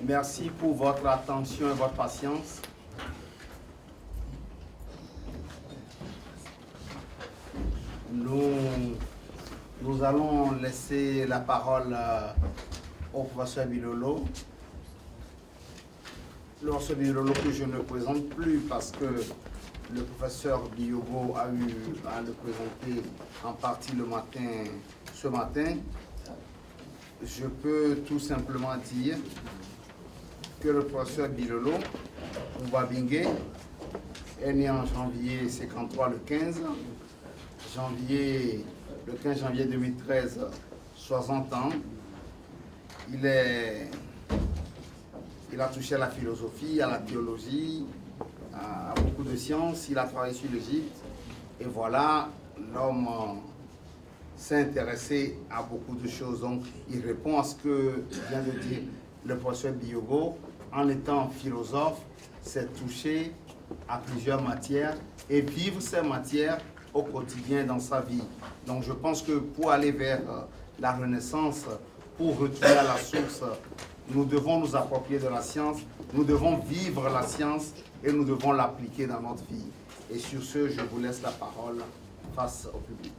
Merci pour votre attention et votre patience. Nous allons laisser la parole au professeur Bilolo. Le professeur Bilolo que je ne présente plus parce que le professeur Biogo a eu à le présenter en partie ce matin. Je peux tout simplement dire que le professeur Bilolo Oubabingé est né en janvier 53, le 15 janvier 2013, 60 ans. Il a touché à la philosophie, à la théologie, à beaucoup de sciences. Il a travaillé sur l'Égypte. Et voilà, l'homme s'est intéressé à beaucoup de choses. Donc, il répond à ce que vient de dire le professeur Biogo. En étant philosophe, s'est touché à plusieurs matières et vivre ces matières au quotidien dans sa vie. Donc, je pense que pour aller vers la Renaissance, pour retourner à la source, nous devons nous approprier de la science, nous devons vivre la science et nous devons l'appliquer dans notre vie. Et sur ce, je vous laisse la parole face au public.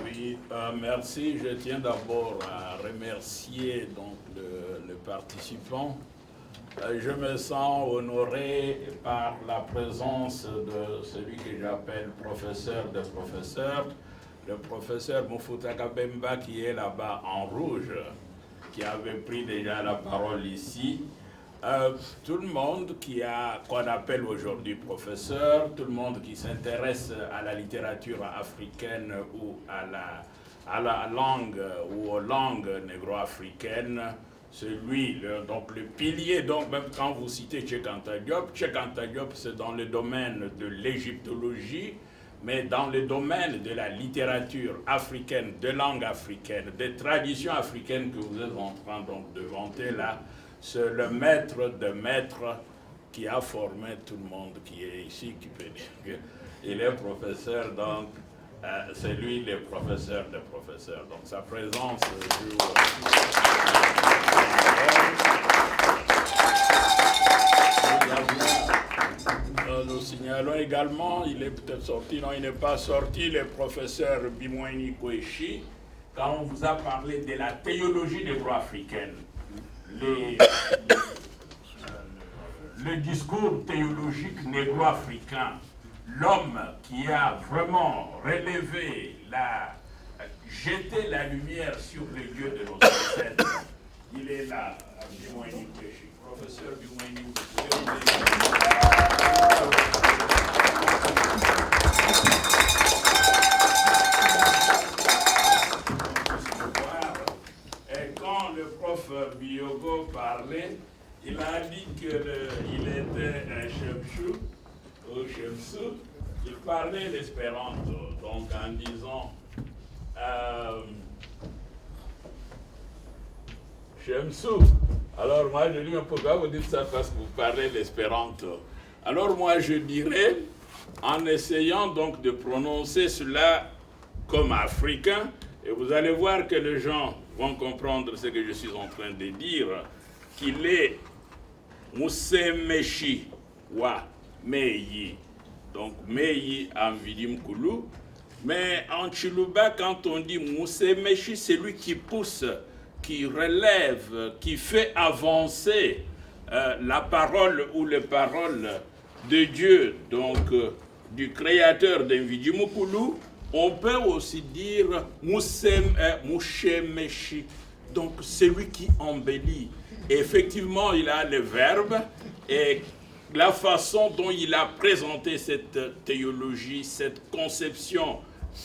Oui, merci. Je tiens d'abord à remercier donc, le participant. Je me sens honoré par la présence de celui que j'appelle professeur de professeurs, le professeur Mufutaka Bemba qui est là-bas en rouge, qui avait pris déjà la parole ici. Tout le monde qu'on appelle aujourd'hui professeur, tout le monde qui s'intéresse à la littérature africaine ou à la langue ou aux langues négro-africaines, donc le pilier, donc même quand vous citez Cheikh Anta Diop, c'est dans le domaine de l'égyptologie, mais dans le domaine de la littérature africaine, de langue africaine, des traditions africaines que vous êtes en train donc de vanter là, c'est le maître de maîtres qui a formé tout le monde qui est ici, qui peut dire qu'il est professeur, donc c'est lui le professeur de professeurs. Donc sa présence nous signalons également, il est peut-être sorti, non il n'est pas sorti, le professeur Bimoini Kouechi, quand on vous a parlé de la théologie négro-africaine. Le discours théologique négro-africain, l'homme qui a vraiment relevé, jeté la lumière sur les dieux de nos ancêtres, il est là, Bimoini Kouechi. Professeur Bimoini, le prof Biogo parlait, il a dit qu'il était un Shemsou, ou Shemsou, il parlait l'espéranto, donc en disant Shemsou. Alors moi je dis, mais pourquoi vous dites ça? Parce que vous parlez l'espéranto. Alors moi je dirais, en essayant donc de prononcer cela comme africain, et vous allez voir que les gens vont comprendre ce que je suis en train de dire, qu'il est Musemeshi wa Meyi. Donc Meyi en Vidim Koulou. Mais en Chiluba, quand on dit Musemeshi, c'est lui qui pousse, qui relève, qui fait avancer la parole ou les paroles de Dieu, donc du créateur d'Invidim Koulou. On peut aussi dire Mouchemeshi, donc celui qui embellit. Et effectivement, il a le verbe et la façon dont il a présenté cette théologie, cette conception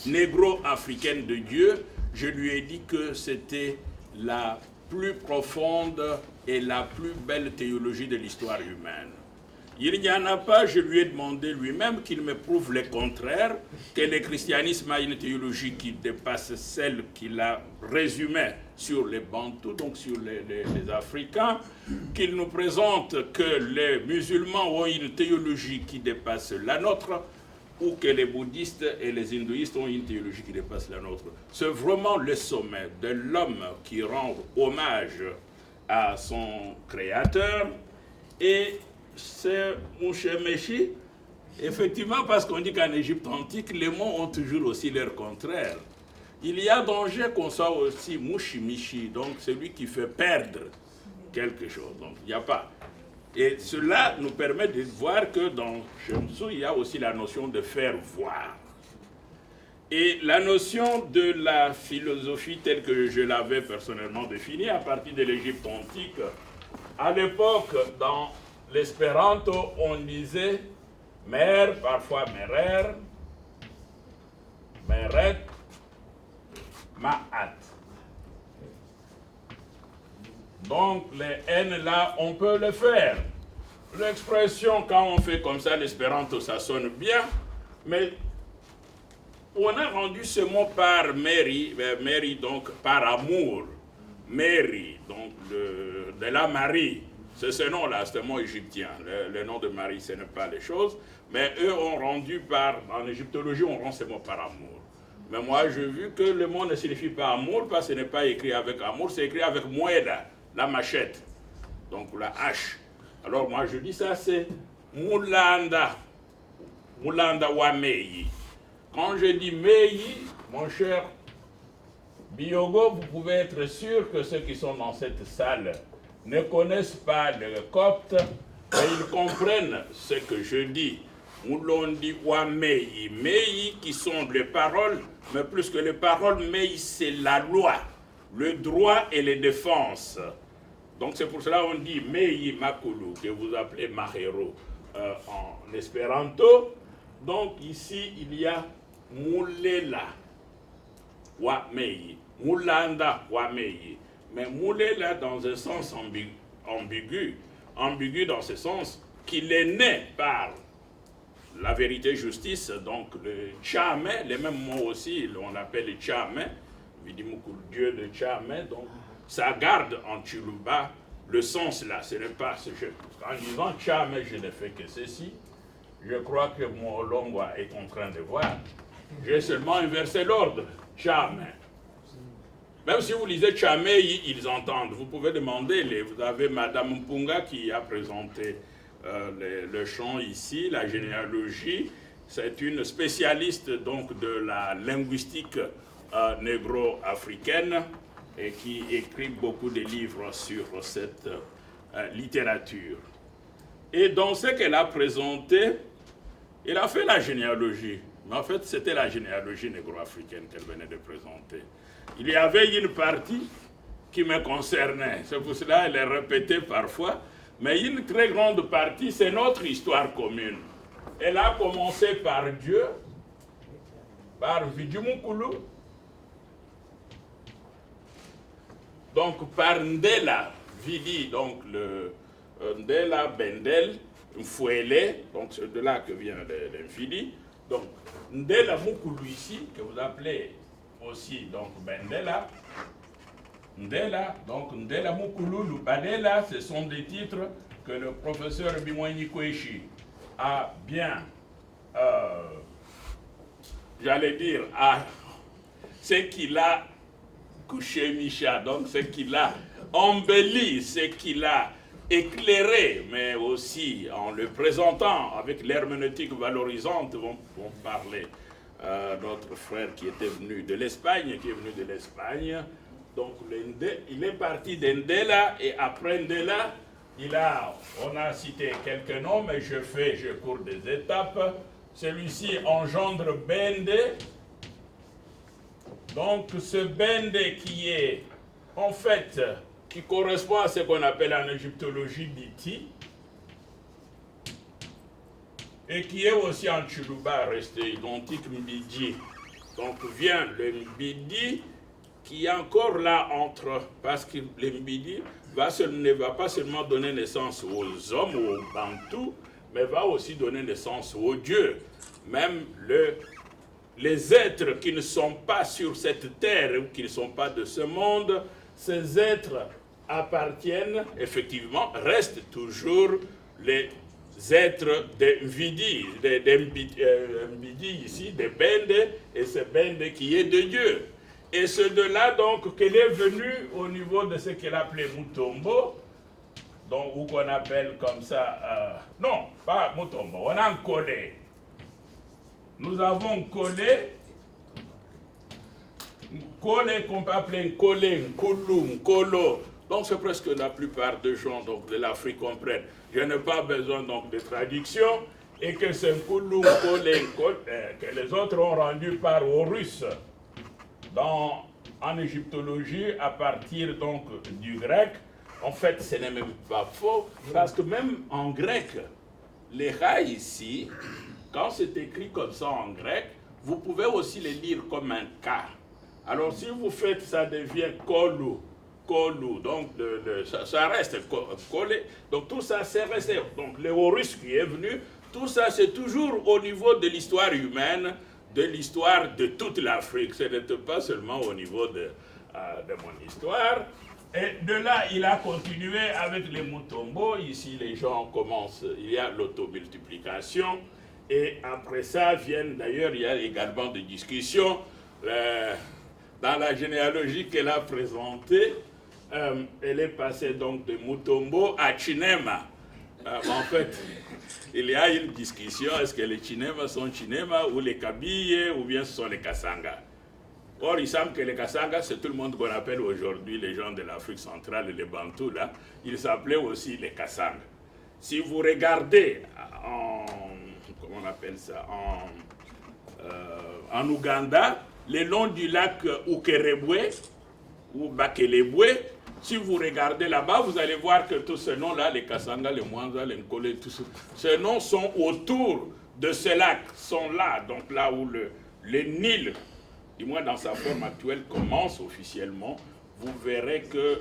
négro-africaine de Dieu, je lui ai dit que c'était la plus profonde et la plus belle théologie de l'histoire humaine. Il n'y en a pas, je lui ai demandé lui-même qu'il me prouve le contraire, que le christianisme a une théologie qui dépasse celle qu'il a résumée sur les Bantous, donc sur les Africains, qu'il nous présente que les musulmans ont une théologie qui dépasse la nôtre, ou que les bouddhistes et les hindouistes ont une théologie qui dépasse la nôtre. C'est vraiment le sommet de l'homme qui rend hommage à son créateur. Et c'est Mouchemechi, effectivement, parce qu'on dit qu'en Égypte antique, les mots ont toujours aussi leur contraire. Il y a danger qu'on soit aussi Mouchimichi, donc celui qui fait perdre quelque chose. Donc il n'y a pas. Et cela nous permet de voir que dans Shemsu, il y a aussi la notion de faire voir. Et la notion de la philosophie telle que je l'avais personnellement définie à partir de l'Égypte antique, à l'époque, dans l'espéranto, on disait mère, parfois merer, meret, ma'at. Donc les N là, on peut le faire. L'expression, quand on fait comme ça, l'espéranto, ça sonne bien, mais on a rendu ce mot par Mary, Mary donc par amour. Mary, donc de la Marie. C'est ce nom-là, c'est un mot égyptien. Le nom de Marie, ce n'est pas les choses. Mais eux ont rendu en égyptologie, on rend ce mot par amour. Mais moi, j'ai vu que le mot ne signifie pas amour, parce que ce n'est pas écrit avec amour, c'est écrit avec moeda, la machette. Donc la hache. Alors moi, je dis ça, c'est Mulanda. Mulanda wa Meyi. Quand je dis Meyi, mon cher Biogo, vous pouvez être sûr que ceux qui sont dans cette salle ne connaissent pas le copte, mais ils comprennent ce que je dis. Moulondi wa Meyi. Meyi qui sont les paroles, mais plus que les paroles, Meyi c'est la loi, le droit et les défenses. Donc c'est pour cela qu'on dit Meyi Makulu, que vous appelez Mahero en espéranto. Donc ici il y a Moulela wa Meyi, Moulanda wa Meyi. Mais Moulela dans un sens ambigu dans ce sens qu'il est né par la vérité justice, donc le Tchamé, les mêmes mots aussi, on l'appelle le Tchamé, Dieu de Tchamé, donc ça garde en Tchuluba le sens là, ce n'est pas ce jeu. En disant Tchamé, je ne fais que ceci, je crois que mon Longwa est en train de voir. J'ai seulement inversé l'ordre, Tchamé. Même si vous lisez Tchamé, ils entendent. Vous pouvez demander, vous avez Madame Mpunga qui a présenté le chant ici, la généalogie. C'est une spécialiste donc de la linguistique négro-africaine et qui écrit beaucoup de livres sur cette littérature. Et dans ce qu'elle a présenté, elle a fait la généalogie. Mais en fait, c'était la généalogie négro-africaine qu'elle venait de présenter. Il y avait une partie qui me concernait. C'est pour cela qu'elle est répétée parfois. Mais une très grande partie, c'est notre histoire commune. Elle a commencé par Dieu, par Vidjumukulu, donc par Ndela, Vidi, donc le Ndela, Bendel, Mfouele, donc c'est de là que vient l'infini. Donc Ndela Mukulu ici, que vous appelez aussi donc Bendela, Ndela, donc Ndela Mukulu, Lubadela, ce sont des titres que le professeur Bimouani Kouechi a bien, j'allais dire, ce qu'il a couché Micha, donc ce qu'il a embelli, ce qu'il a éclairé, mais aussi en le présentant avec l'herméneutique valorisante, vont parler notre frère qui était venu de l'Espagne, Donc il est parti d'Ndela et après Ndela, on a cité quelques noms, mais je cours des étapes. Celui-ci engendre Bende. Donc ce Bende qui est en fait, qui correspond à ce qu'on appelle en égyptologie Biti, et qui est aussi en Tchuluba resté identique Mbidi. Donc vient le Mbidi qui est encore là parce que le Mbidi ne va pas seulement donner naissance aux hommes ou aux Bantous, mais va aussi donner naissance aux dieux. Même les êtres qui ne sont pas sur cette terre ou qui ne sont pas de ce monde, ces êtres appartiennent, effectivement, restent toujours les êtres de Mvidi, Mbidi ici, de Bende, et c'est Bende qui est de Dieu. Et c'est de là donc qu'elle est venue au niveau de ce qu'elle appelait Mutombo, donc, ou qu'on appelle comme ça, non, pas Mutombo, on a un Nkolé. Nous avons Nkolé qu'on peut appeler Nkolé, Nkulu, Nkolo. Donc c'est presque la plupart des gens donc, de l'Afrique comprennent. Je n'ai pas besoin donc de traduction et que c'est Nkulu, Nkolé, que les autres ont rendu par Horus en égyptologie à partir donc du grec. En fait, ce n'est même pas faux parce que même en grec, les Ra ici, quand c'est écrit comme ça en grec, vous pouvez aussi les lire comme un K. Alors si vous faites, ça devient Kolu, Kolu, donc ça reste collé. Donc tout ça, c'est resté. Donc le Horus qui est venu, tout ça, c'est toujours au niveau de l'histoire humaine, de l'histoire de toute l'Afrique. Ce n'était pas seulement au niveau de mon histoire. Et de là, il a continué avec les Mutombo. Ici, les gens commencent, il y a l'automultiplication. Et après ça, viennent, d'ailleurs, il y a également des discussions. Dans la généalogie qu'elle a présentée, elle est passée donc de Mutombo à Chinema. En fait, il y a une discussion, est-ce que les Chinema sont Chinema ou les Kabyles ou bien ce sont les Kassanga. Or, il semble que les Kassanga, c'est tout le monde qu'on appelle aujourd'hui les gens de l'Afrique centrale et les Bantous, là. Ils s'appelaient aussi les Kassanga. Si vous regardez comment on appelle ça, en Ouganda, le long du lac Ukerebwe ou Bakelebwe, si vous regardez là-bas, vous allez voir que tous ces noms-là, les Kassanga, les Mwanza, les Nkole, tous ces noms sont autour de ce lac, sont là, donc là où le Nil, du moins dans sa forme actuelle, commence officiellement. Vous verrez que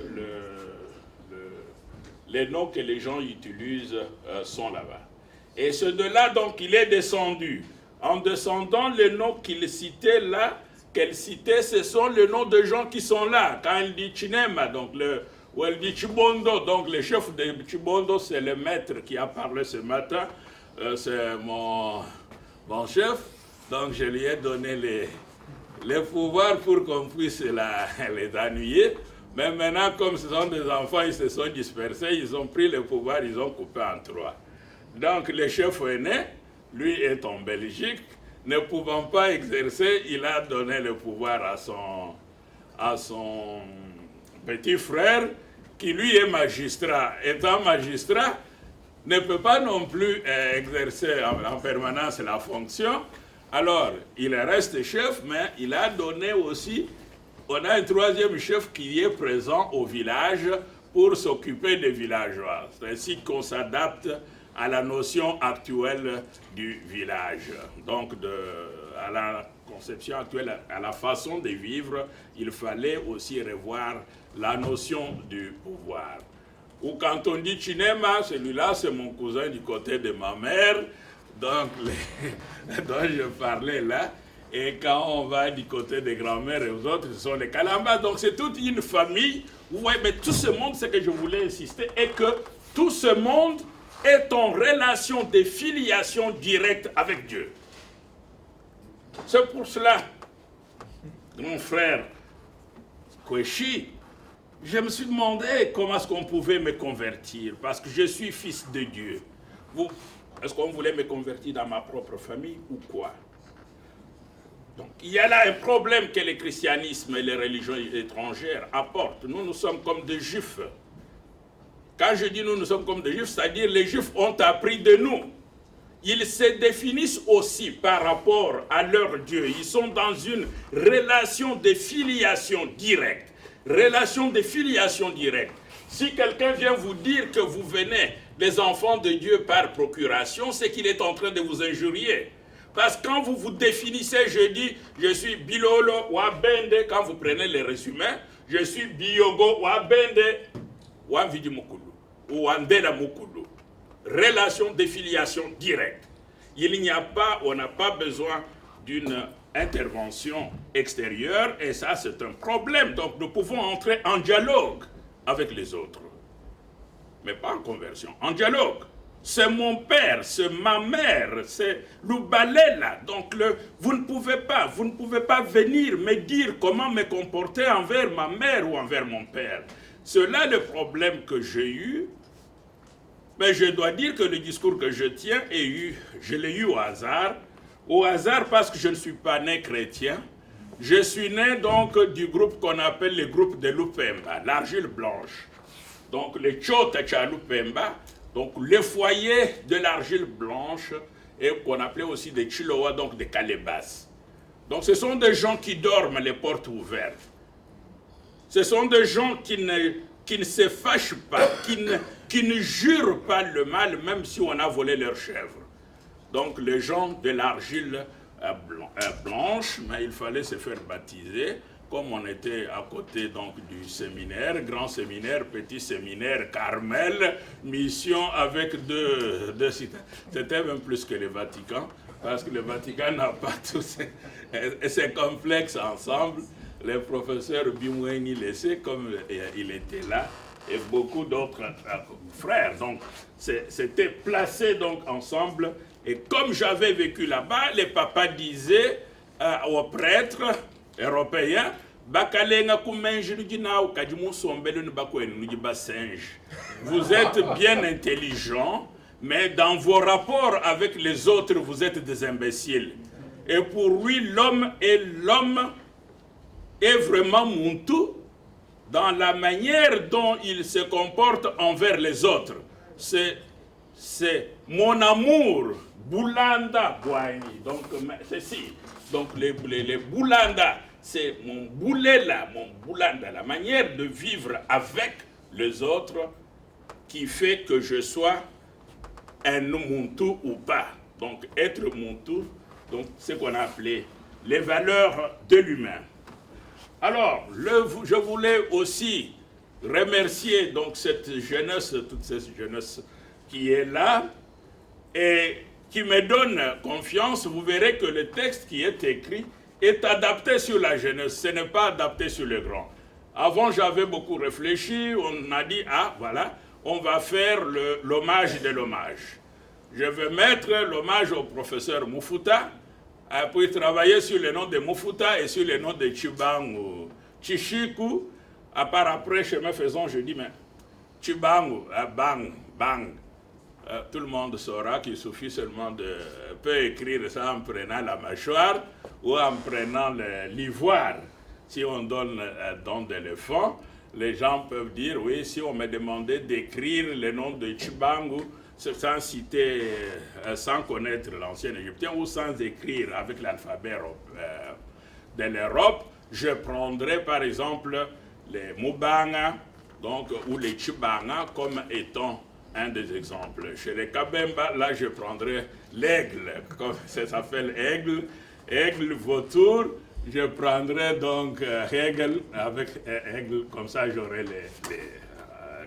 les noms que les gens utilisent sont là-bas. Et c'est de là, donc, il est descendu. En descendant, les noms qu'il citait là, qu'elle citait, ce sont les noms de gens qui sont là. Quand elle dit Chinema, donc ou elle dit Chibondo, donc le chef de Chibondo, c'est le maître qui a parlé ce matin. C'est mon chef. Donc je lui ai donné les pouvoirs pour qu'on puisse les annuler. Mais maintenant, comme ce sont des enfants, ils se sont dispersés, ils ont pris le pouvoir, ils ont coupé en trois. Donc le chef aîné, lui est en Belgique. Ne pouvant pas exercer, il a donné le pouvoir à son petit frère, qui lui est magistrat. Étant magistrat, ne peut pas non plus exercer en permanence la fonction. Alors, il reste chef, mais il a donné aussi, on a un troisième chef qui est présent au village pour s'occuper des villageois. C'est ainsi qu'on s'adapte à la notion actuelle du village. Donc, à la conception actuelle, à la façon de vivre, il fallait aussi revoir la notion du pouvoir. Ou quand on dit Chinema, celui-là, c'est mon cousin du côté de ma mère, donc, dont je parlais là. Et quand on va du côté des grands-mères et aux autres, ce sont les Kalamba. Donc, c'est toute une famille. Oui, mais tout ce monde, ce que je voulais insister, est que tout ce monde est en relation de filiation directe avec Dieu. C'est pour cela, mon frère Kweshi, je me suis demandé comment est-ce qu'on pouvait me convertir, parce que je suis fils de Dieu. Est-ce qu'on voulait me convertir dans ma propre famille ou quoi? Donc, il y a là un problème que le christianisme et les religions étrangères apportent. Nous sommes comme des juifs. Quand je dis nous sommes comme des juifs, c'est-à-dire les juifs ont appris de nous. Ils se définissent aussi par rapport à leur Dieu. Ils sont dans une relation de filiation directe. Relation de filiation directe. Si quelqu'un vient vous dire que vous venez des enfants de Dieu par procuration, c'est qu'il est en train de vous injurier. Parce que quand vous vous définissez, je dis, je suis Bilolo Wabende, quand vous prenez les résumés, je suis Biyogo Wabende Wavidi Mukulu ou Wandela Mukulu. Relation de filiation directe. Il n'y a pas, on n'a pas besoin d'une intervention extérieure, et ça c'est un problème. Donc nous pouvons entrer en dialogue avec les autres. Mais pas en conversion, en dialogue. c'est mon père, c'est ma mère, c'est le balai là. Donc vous ne pouvez pas venir me dire comment me comporter envers ma mère ou envers mon père. C'est là le problème que j'ai eu. Mais je dois dire que le discours que je tiens, je l'ai eu au hasard. Au hasard parce que je ne suis pas né chrétien. Je suis né donc du groupe qu'on appelle le groupe de Lupemba, l'argile blanche. Donc les Tchotacha Lupemba, donc le foyer de l'argile blanche, et qu'on appelait aussi des Chiloa, donc des calebasses. Donc ce sont des gens qui dorment les portes ouvertes. Ce sont des gens qui ne se fâchent pas, qui ne jurent pas le mal, même si on a volé leurs chèvres. Donc les gens de l'argile blanche, mais il fallait se faire baptiser, comme on était à côté donc du séminaire, grand séminaire, petit séminaire, Carmel, mission avec deux cités. C'était même plus que le Vatican, parce que le Vatican n'a pas tous ces complexes ensemble. Le professeur Bimoueni laissé, comme il était là, et beaucoup d'autres frères. Donc, c'était placé donc ensemble. Et comme j'avais vécu là-bas, les papas disaient aux prêtres européens, vous êtes bien intelligents, mais dans vos rapports avec les autres, vous êtes des imbéciles. Et pour lui, l'homme est vraiment Muntu dans la manière dont il se comporte envers les autres. C'est mon amour, Boulanda Boani. Donc, ceci. Donc, les Boulanda, c'est mon Boulela, mon Boulanda, la manière de vivre avec les autres qui fait que je sois un Muntu ou pas. Donc, être Muntu, donc, c'est ce qu'on a appelé les valeurs de l'humain. Alors, je voulais aussi remercier donc cette jeunesse, toute cette jeunesse qui est là et qui me donne confiance. Vous verrez que le texte qui est écrit est adapté sur la jeunesse, ce n'est pas adapté sur les grands. Avant, j'avais beaucoup réfléchi, on a dit, ah voilà, on va faire l'hommage de l'hommage. Je vais mettre l'hommage au professeur Mufuta, puis travailler sur le nom de Mufuta et sur le nom de Chibangu Chichiku. À part après, chemin faisant, je dis, mais Chibangu, bang. Tout le monde saura qu'il suffit seulement de peut écrire ça en prenant la mâchoire ou en prenant l'ivoire. Si on donne un don d'éléphant, les gens peuvent dire, oui, si on me demandait d'écrire le nom de Chibangu, sans citer, sans connaître l'ancien égyptien ou sans écrire avec l'alphabet de l'Europe, je prendrais par exemple les Mubanga donc, ou les Chibanga comme étant un des exemples. Chez les Kabemba, là je prendrais l'aigle, comme ça s'appelle aigle, vautour, je prendrais donc aigle, avec aigle, comme ça j'aurai les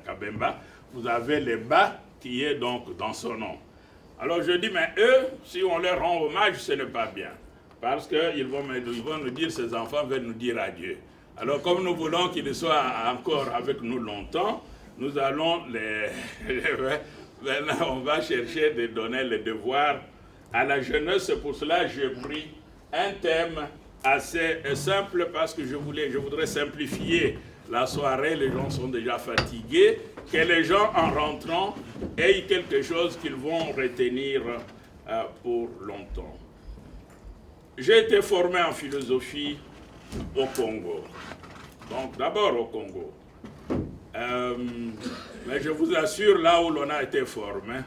Kabemba. Vous avez les bas qui est donc dans son nom. Alors je dis, mais eux, si on leur rend hommage, ce n'est pas bien. Parce qu'ils vont nous dire, ces enfants veulent nous dire adieu. Alors comme nous voulons qu'ils soient encore avec nous longtemps, nous allons maintenant on va chercher de donner les devoirs à la jeunesse. C'est pour cela que j'ai pris un thème assez simple parce que je voudrais simplifier la soirée. Les gens sont déjà fatigués. Que les gens, en rentrant, aient quelque chose qu'ils vont retenir pour longtemps. J'ai été formé en philosophie au Congo. Donc, d'abord au Congo. Mais je vous assure, là où l'on a été formé,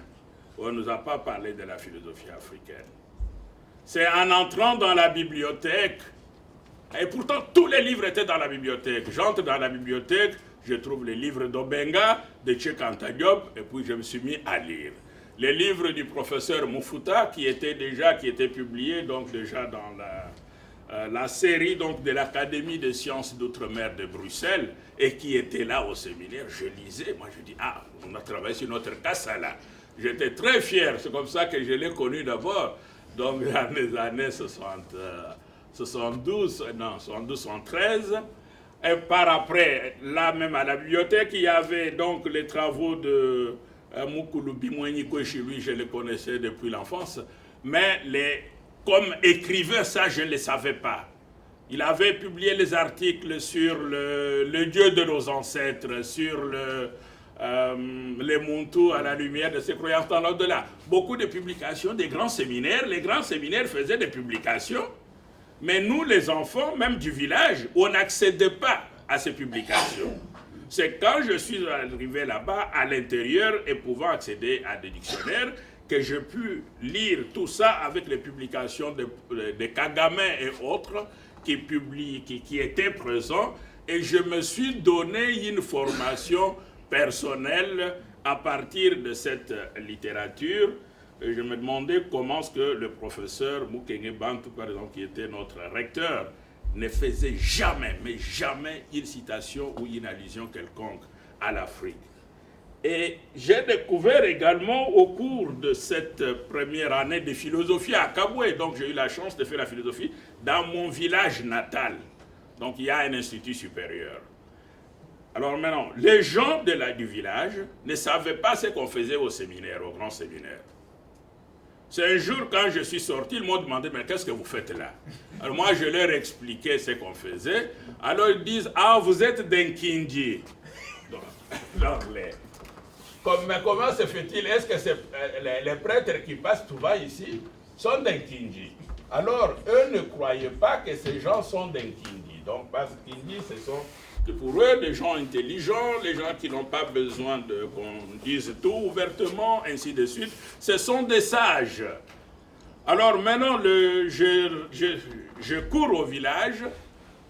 on ne nous a pas parlé de la philosophie africaine. C'est en entrant dans la bibliothèque, et pourtant tous les livres étaient dans la bibliothèque. J'entre dans la bibliothèque, je trouve les livres d'Obenga, de Cheikh Anta Diop, et puis je me suis mis à lire. Les livres du professeur Mufuta, qui étaient publiés donc déjà dans la série donc, de l'Académie des sciences d'outre-mer de Bruxelles, et qui était là au séminaire, je lisais, moi je dis, ah, on a travaillé sur notre Kassala. J'étais très fier, c'est comme ça que je l'ai connu d'abord, donc dans les années 72, 73, et par après, là même à la bibliothèque, il y avait donc les travaux de Mukulu Bimoueniko, chez lui, je le connaissais depuis l'enfance. Mais comme écrivain, ça, je ne le savais pas. Il avait publié les articles sur le Dieu de nos ancêtres, sur les Muntu à la lumière de ses croyances dans l'au-delà. Beaucoup de publications des grands séminaires. Les grands séminaires faisaient des publications. Mais nous, les enfants, même du village, on n'accédait pas à ces publications. C'est quand je suis arrivé là-bas, à l'intérieur, et pouvant accéder à des dictionnaires, que j'ai pu lire tout ça avec les publications de Kagame et autres qui étaient présents. Et je me suis donné une formation personnelle à partir de cette littérature. Et je me demandais comment est-ce que le professeur Mukenge Bantu, par exemple, qui était notre recteur, ne faisait jamais, mais jamais une citation ou une allusion quelconque à l'Afrique. Et j'ai découvert également au cours de cette première année de philosophie à Kabwe, donc j'ai eu la chance de faire la philosophie dans mon village natal. Donc il y a un institut supérieur. Alors maintenant, les gens du village ne savaient pas ce qu'on faisait au séminaire, au grand séminaire. C'est un jour, quand je suis sorti, ils m'ont demandé, mais qu'est-ce que vous faites là? Alors moi, je leur expliquais ce qu'on faisait. Alors ils disent, ah, vous êtes d'un Kindi. Mais comment se fait-il? Est-ce que les prêtres qui passent tout bas ici sont d'un Kindi? Alors, eux ne croyaient pas que ces gens sont d'un Kindi. Donc, parce que Kindi, ce sont pour eux des gens intelligents, les gens qui n'ont pas besoin qu'on dise tout ouvertement, ainsi de suite. Ce sont des sages. Alors maintenant, je cours au village,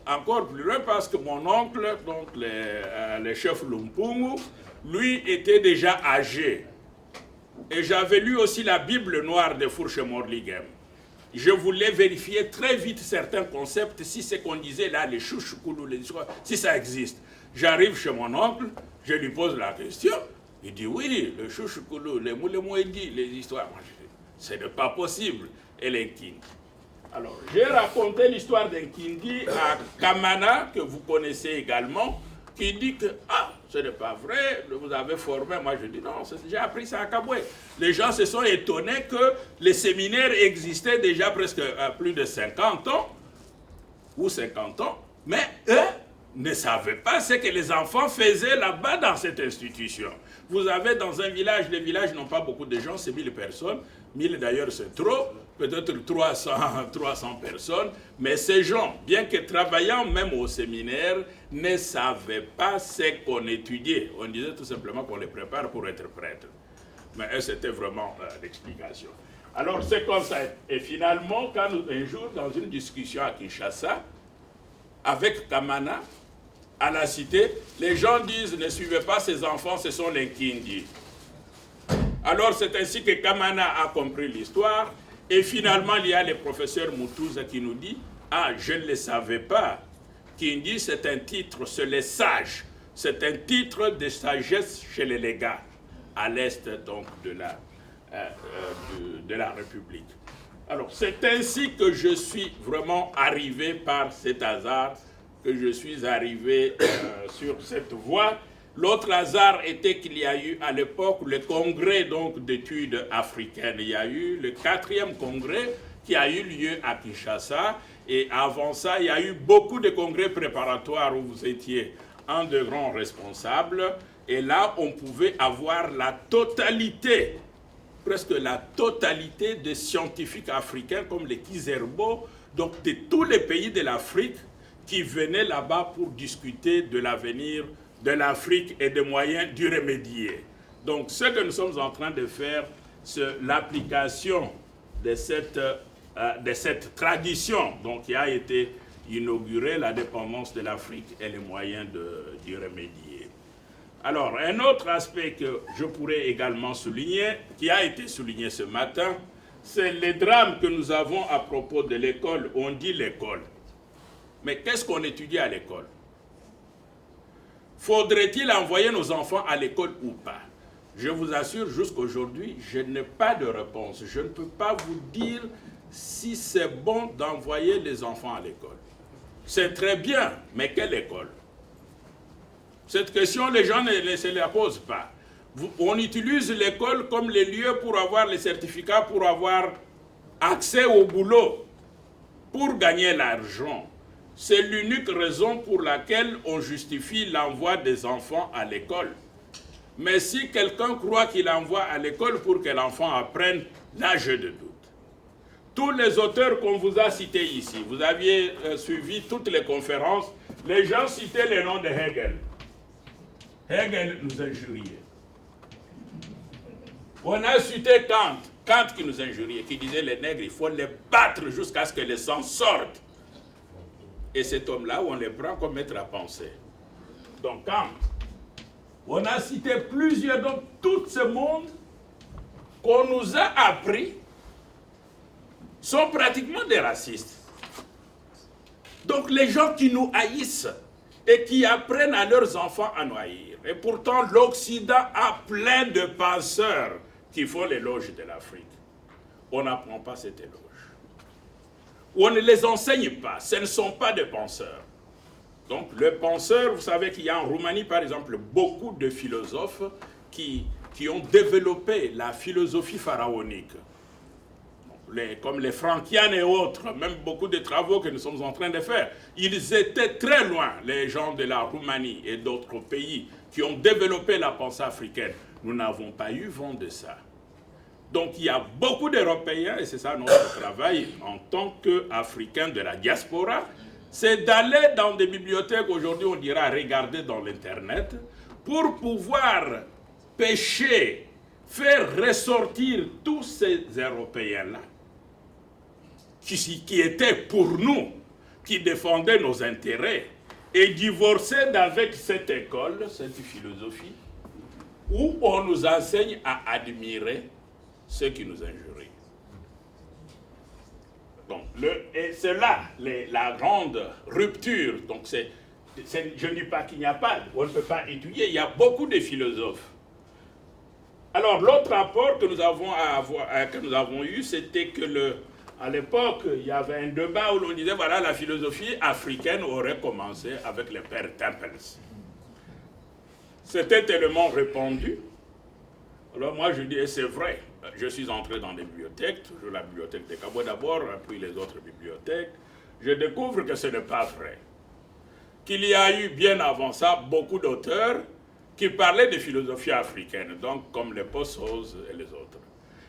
encore plus loin, parce que mon oncle, donc le chef Lumpungu, lui était déjà âgé. Et j'avais lu aussi la Bible noire de Fourche Morligem. Je voulais vérifier très vite certains concepts, si ce qu'on disait là, les chouchoukoulou, les histoires, si ça existe. J'arrive chez mon oncle, je lui pose la question, il dit oui, le chouchoukoulou, les moulemouedi, les histoires. Moi, je dis, ce n'est pas possible. Et les Kindi. Alors, j'ai raconté l'histoire d'un Kindi à Kamana, que vous connaissez également, qui dit que, ah, ce n'est pas vrai, vous avez formé. Moi, je dis non, j'ai appris ça à Kabwe. Les gens se sont étonnés que les séminaires existaient déjà presque à plus de 50 ans, ou 50 ans, mais eux ne savaient pas ce que les enfants faisaient là-bas dans cette institution. Vous avez dans un village, les villages n'ont pas beaucoup de gens, c'est 1000 personnes. 1000 d'ailleurs c'est trop, peut-être 300 personnes. Mais ces gens, bien que travaillant même au séminaire, ne savaient pas ce qu'on étudiait. On disait tout simplement qu'on les prépare pour être prêtres. Mais c'était vraiment l'explication. Alors c'est comme ça. Et finalement, quand un jour, dans une discussion à Kinshasa, avec Kamana, à la cité, les gens disent, ne suivez pas ces enfants, ce sont les Kindi. Alors c'est ainsi que Kamana a compris l'histoire, et finalement il y a le professeur Mutuza qui nous dit, ah, je ne le savais pas. Kindi, c'est un titre, c'est les sages, c'est un titre de sagesse chez les légats, à l'est donc de la République. Alors c'est ainsi que je suis vraiment arrivé par cet hasard, que je suis arrivé sur cette voie. L'autre hasard était qu'il y a eu à l'époque le congrès d'études africaines. Il y a eu le 4e congrès qui a eu lieu à Kinshasa. Et avant ça, il y a eu beaucoup de congrès préparatoires où vous étiez un des grands responsables. Et là, on pouvait avoir la totalité, presque la totalité des scientifiques africains comme les Kizerbo, donc de tous les pays de l'Afrique qui venaient là-bas pour discuter de l'avenir de l'Afrique et des moyens d'y remédier. Donc ce que nous sommes en train de faire, c'est l'application de cette tradition donc, qui a été inaugurée, la dépendance de l'Afrique et les moyens d'y remédier. Alors, un autre aspect que je pourrais également souligner, qui a été souligné ce matin, c'est les drames que nous avons à propos de l'école. On dit l'école. Mais qu'est-ce qu'on étudie à l'école? Faudrait-il envoyer nos enfants à l'école ou pas? Je vous assure, jusqu'aujourd'hui, je n'ai pas de réponse. Je ne peux pas vous dire si c'est bon d'envoyer les enfants à l'école. C'est très bien, mais quelle école? Cette question, les gens ne se la posent pas. On utilise l'école comme le lieu pour avoir les certificats, pour avoir accès au boulot, pour gagner l'argent. C'est l'unique raison pour laquelle on justifie l'envoi des enfants à l'école. Mais si quelqu'un croit qu'il envoie à l'école pour que l'enfant apprenne, là je doute. Tous les auteurs qu'on vous a cités ici, vous aviez suivi toutes les conférences, les gens citaient le nom de Hegel. Hegel nous injuriait. On a cité Kant, Kant qui nous injuriait, qui disait les nègres, il faut les battre jusqu'à ce que le sang sorte. Et cet homme-là, on les prend comme maître à penser. Donc Kant, on a cité plusieurs, donc tout ce monde qu'on nous a appris sont pratiquement des racistes. Donc les gens qui nous haïssent et qui apprennent à leurs enfants à nous haïr. Et pourtant l'Occident a plein de penseurs qui font l'éloge de l'Afrique. On n'apprend pas cet éloge. On ne les enseigne pas, ce ne sont pas des penseurs. Donc le penseur, vous savez qu'il y a en Roumanie par exemple beaucoup de philosophes qui ont développé la philosophie pharaonique. Comme les Frankianes et autres, même beaucoup de travaux que nous sommes en train de faire. Ils étaient très loin, les gens de la Roumanie et d'autres pays qui ont développé la pensée africaine. Nous n'avons pas eu vent de ça. Donc il y a beaucoup d'Européens, et c'est ça notre travail en tant qu'Africains de la diaspora, c'est d'aller dans des bibliothèques, aujourd'hui on dira regarder dans l'Internet, pour pouvoir pêcher, faire ressortir tous ces Européens-là, qui étaient pour nous, qui défendaient nos intérêts, et divorcer d'avec cette école, cette philosophie, où on nous enseigne à admirer ceux qui nous injurient. Donc, et c'est là la grande rupture. Donc, je ne dis pas qu'il n'y a pas, on ne peut pas étudier, il y a beaucoup de philosophes. Alors, l'autre rapport que nous avons eu, c'était que à l'époque, il y avait un débat où l'on disait, voilà, la philosophie africaine aurait commencé avec le père Temples. C'était tellement répandu. Alors moi, je dis, et c'est vrai, je suis entré dans des bibliothèques, toujours la bibliothèque de Cabo d'abord, puis les autres bibliothèques. Je découvre que ce n'est pas vrai. Qu'il y a eu bien avant ça beaucoup d'auteurs qui parlaient de philosophie africaine, donc comme les Possos et les autres.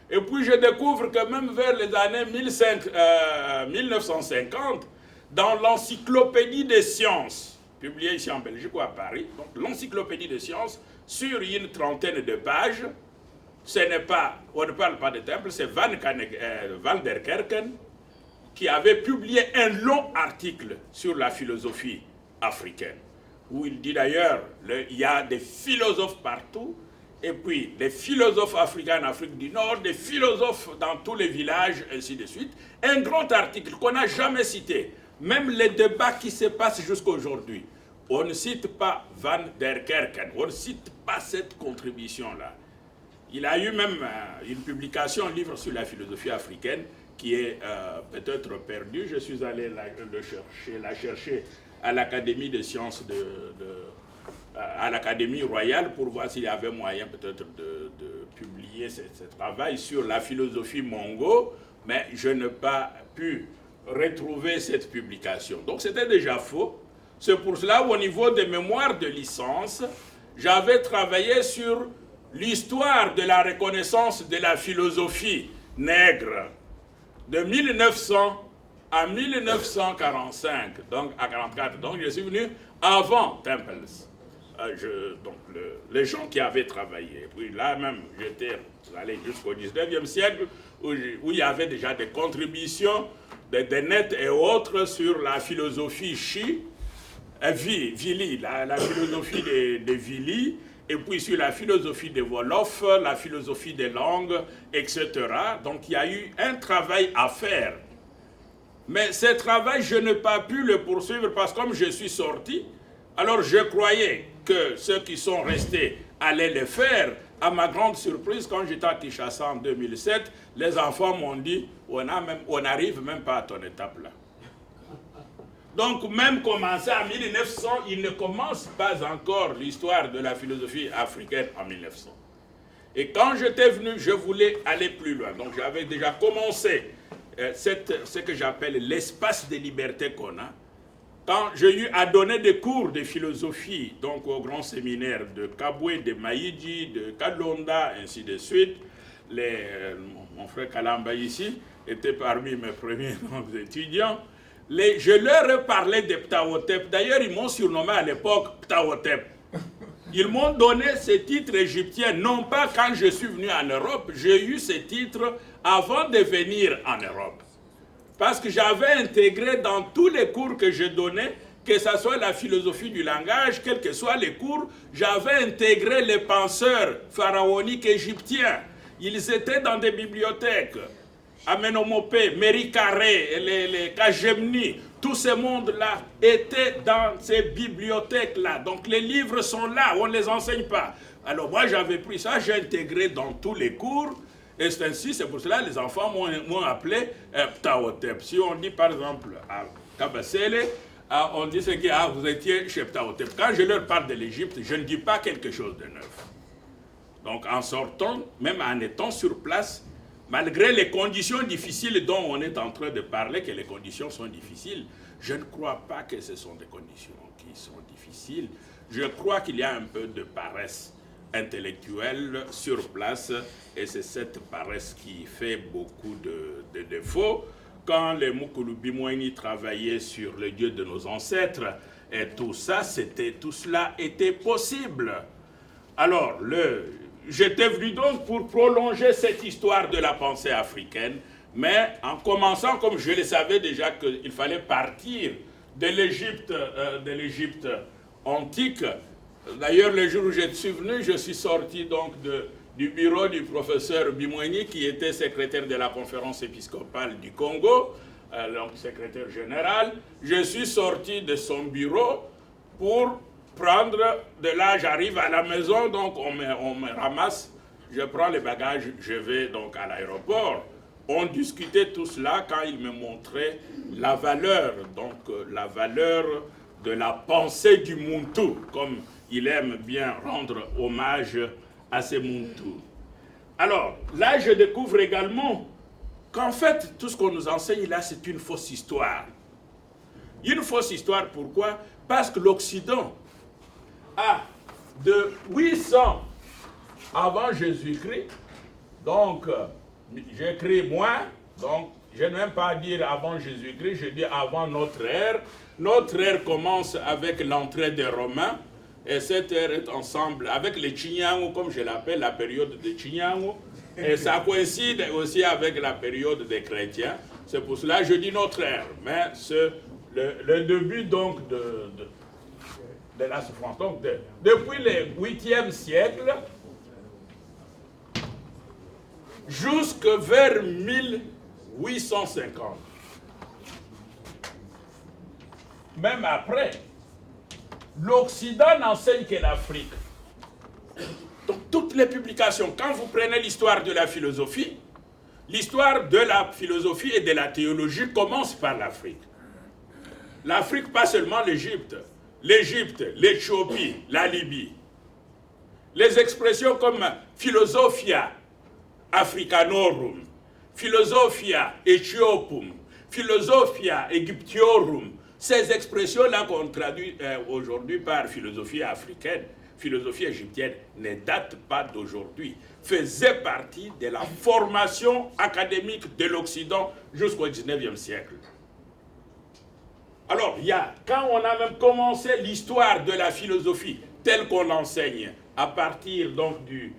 Et puis je découvre que même vers les années 1950, dans l'encyclopédie des sciences, publiée ici en Belgique ou à Paris, donc l'encyclopédie des sciences, sur une trentaine de pages, on ne parle pas de Temple, c'est Van der Kerken qui avait publié un long article sur la philosophie africaine, où il dit d'ailleurs, il y a des philosophes partout, et puis les philosophes africains en Afrique du Nord, des philosophes dans tous les villages, ainsi de suite. Un grand article qu'on n'a jamais cité, même les débats qui se passent jusqu'à aujourd'hui. On ne cite pas Van der Kerken, on ne cite pas cette contribution-là. Il a eu même une publication, un livre sur la philosophie africaine, qui est peut-être perdu. Je suis allé la chercher à l'Académie des sciences à l'Académie royale pour voir s'il y avait moyen peut-être de publier ce travail sur la philosophie mongo, mais je n'ai pas pu retrouver cette publication. Donc c'était déjà faux. C'est pour cela qu'au niveau des mémoires de licence, j'avais travaillé sur l'histoire de la reconnaissance de la philosophie nègre de 1900 à 1945, donc à 1944. Donc je suis venu avant Temples. Les gens qui avaient travaillé, puis là même j'étais allé jusqu'au 19e siècle où il y avait déjà des contributions de Dennett et autres sur la philosophie Vili, la philosophie de Vili, et puis sur la philosophie des Wolofs, la philosophie des langues, etc. Donc il y a eu un travail à faire. Mais ce travail, je n'ai pas pu le poursuivre parce que comme je suis sorti, alors je croyais que ceux qui sont restés allaient le faire. À ma grande surprise, quand j'étais à Kinshasa en 2007, les enfants m'ont dit, on n'arrive même pas à ton étape là. Donc même commencé en 1900, il ne commence pas encore l'histoire de la philosophie africaine en 1900. Et quand j'étais venu, je voulais aller plus loin. Donc j'avais déjà commencé ce que j'appelle l'espace de liberté qu'on a. Quand j'ai eu à donner des cours de philosophie, donc au grand séminaire de Kabwe, de Maïdji, de Kalonda, ainsi de suite, mon frère Kalamba ici était parmi mes premiers étudiants. Je leur ai parlé de Ptahotep. D'ailleurs, ils m'ont surnommé à l'époque Ptahotep. Ils m'ont donné ces titres égyptiens, non pas quand je suis venu en Europe, j'ai eu ces titres avant de venir en Europe. Parce que j'avais intégré dans tous les cours que je donnais, que ce soit la philosophie du langage, quels que soient les cours, j'avais intégré les penseurs pharaoniques égyptiens. Ils étaient dans des bibliothèques. Amenhotep, Meri-Carré, les Kagemni, tous ces mondes-là étaient dans ces bibliothèques-là. Donc les livres sont là, on ne les enseigne pas. Alors moi j'avais pris ça, j'ai intégré dans tous les cours. Et c'est ainsi, c'est pour cela que les enfants m'ont appelé Ptahotep. Si on dit par exemple à Kabasele, on dit que vous étiez chez Ptahotep. Quand je leur parle de l'Égypte, je ne dis pas quelque chose de neuf. Donc en sortant, même en étant sur place, malgré les conditions difficiles dont on est en train de parler, que les conditions sont difficiles, je ne crois pas que ce sont des conditions qui sont difficiles. Je crois qu'il y a un peu de paresse intellectuelle sur place, et c'est cette paresse qui fait beaucoup de défauts. Quand les Mukulu-Bimouani travaillaient sur le Dieu de nos ancêtres, et tout cela était possible. Alors, j'étais venu donc pour prolonger cette histoire de la pensée africaine, mais en commençant, comme je le savais déjà, qu'il fallait partir de l'Égypte antique. D'ailleurs, le jour où je suis venu, je suis sorti donc du bureau du professeur Bimouani, qui était secrétaire de la conférence épiscopale du Congo, donc secrétaire général. Je suis sorti de son bureau pour prendre de là, j'arrive à la maison, donc on me ramasse, je prends les bagages, je vais donc à l'aéroport. On discutait tout cela quand il me montrait la valeur, donc la valeur de la pensée du Muntu, comme il aime bien rendre hommage à ces Muntu. Alors, là, je découvre également qu'en fait, tout ce qu'on nous enseigne là, c'est une fausse histoire. Une fausse histoire, pourquoi? Parce que l'Occident a, de 800 avant Jésus-Christ, donc, j'écris moi, donc, je ne vais même pas dire avant Jésus-Christ, je dis avant notre ère. Notre ère commence avec l'entrée des Romains, et cette ère est ensemble avec les Chinyangu, comme je l'appelle, la période des Chinyangu, et ça coïncide aussi avec la période des chrétiens. C'est pour cela que je dis notre ère, mais c'est le début donc de la souffrance. Donc, depuis le 8e siècle jusque vers 1850. Même après, l'Occident n'enseigne que l'Afrique. Donc, toutes les publications, quand vous prenez l'histoire de la philosophie et de la théologie commence par l'Afrique. L'Afrique, pas seulement l'Égypte, l'Éthiopie, la Libye. Les expressions comme philosophia africanorum, philosophia ethiopium, philosophia egyptiorum, ces expressions-là qu'on traduit aujourd'hui par philosophie africaine, philosophie égyptienne, ne datent pas d'aujourd'hui, faisaient partie de la formation académique de l'Occident jusqu'au 19e siècle. Alors, quand on a même commencé l'histoire de la philosophie telle qu'on l'enseigne, à partir donc du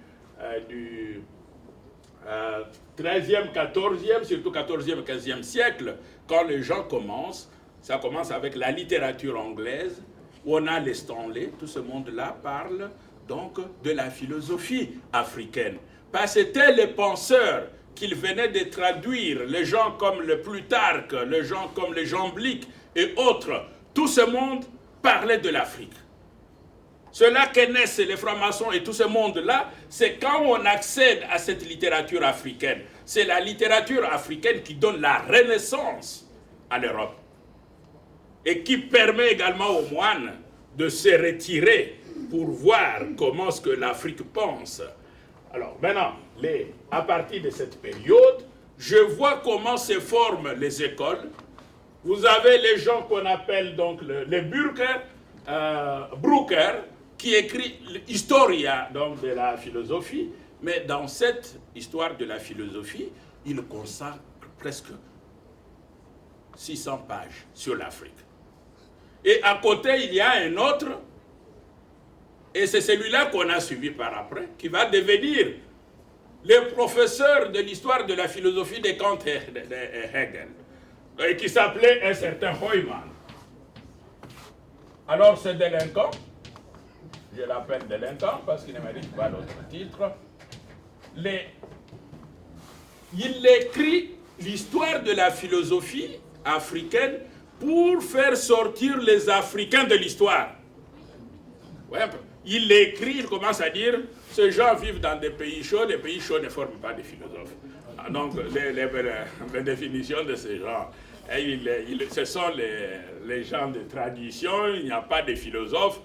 13e, 14e, surtout 14e, 15e siècle, quand les gens commencent, ça commence avec la littérature anglaise, où on a les Stanley, tout ce monde-là parle donc de la philosophie africaine. Parce que c'était les penseurs qu'ils venaient de traduire, les gens comme le Plutarque, les gens comme les Jamblique et autres, tout ce monde parlait de l'Afrique. Ceux-là connaissent les francs-maçons et tout ce monde-là, c'est quand on accède à cette littérature africaine. C'est la littérature africaine qui donne la renaissance à l'Europe. Et qui permet également aux moines de se retirer pour voir comment est-ce que l'Afrique pense. Alors maintenant, à partir de cette période, je vois comment se forment les écoles. Vous avez les gens qu'on appelle donc les Brucker, qui écrit l'Historia donc, de la philosophie, mais dans cette histoire de la philosophie, il consacre presque 600 pages sur l'Afrique. Et à côté, il y a un autre, et c'est celui-là qu'on a suivi par après, qui va devenir le professeur de l'histoire de la philosophie de Kant et Hegel, et qui s'appelait un certain Heumann. Alors ce délinquant, je l'appelle délinquant parce qu'il ne mérite pas d'autre titre, il écrit l'histoire de la philosophie africaine pour faire sortir les Africains de l'histoire. Ouais, il écrit, il commence à dire, ces gens vivent dans des pays chauds, les pays chauds ne forment pas de philosophes. Donc les définitions de ces gens, ce sont les gens de tradition, il n'y a pas de philosophes,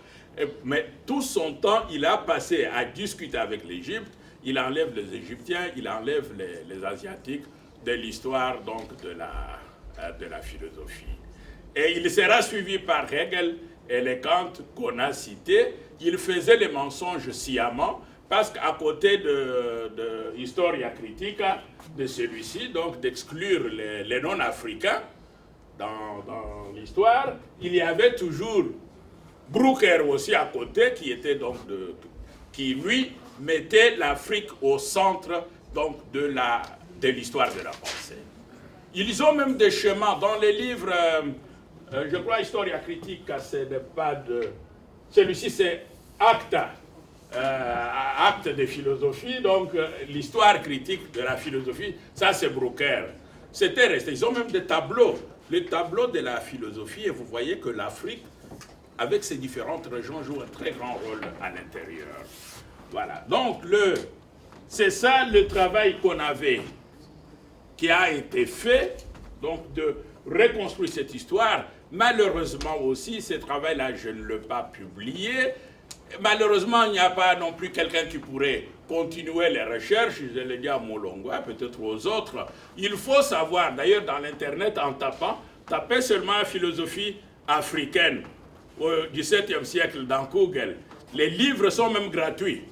mais tout son temps, il a passé à discuter avec l'Égypte, il enlève les Égyptiens, il enlève les Asiatiques de l'histoire donc de la philosophie. Et il sera suivi par Hegel et les Kant qu'on a cités. Il faisait les mensonges sciemment parce qu'à côté de Historia Critica de celui-ci, donc d'exclure les non-africains dans l'histoire, il y avait toujours Brucker aussi à côté qui lui mettait l'Afrique au centre donc de l'histoire de la pensée. Ils ont même des schémas dans les livres, je crois Historia Critica, c'est pas de... Celui-ci c'est Acta, acte de philosophie, donc l'histoire critique de la philosophie, ça c'est Brucker. C'était resté, ils ont même des tableaux, les tableaux de la philosophie, et vous voyez que l'Afrique, avec ses différentes régions, joue un très grand rôle à l'intérieur. Voilà, donc c'est ça le travail qu'on avait, qui a été fait, donc de reconstruire cette histoire. Malheureusement aussi, ce travail-là, je ne l'ai pas publié. Malheureusement, il n'y a pas non plus quelqu'un qui pourrait continuer les recherches, je l'ai dit à Molongwa, peut-être aux autres. Il faut savoir, d'ailleurs dans l'Internet, en tapez seulement philosophie africaine au XVIIe siècle dans Google. Les livres sont même gratuits.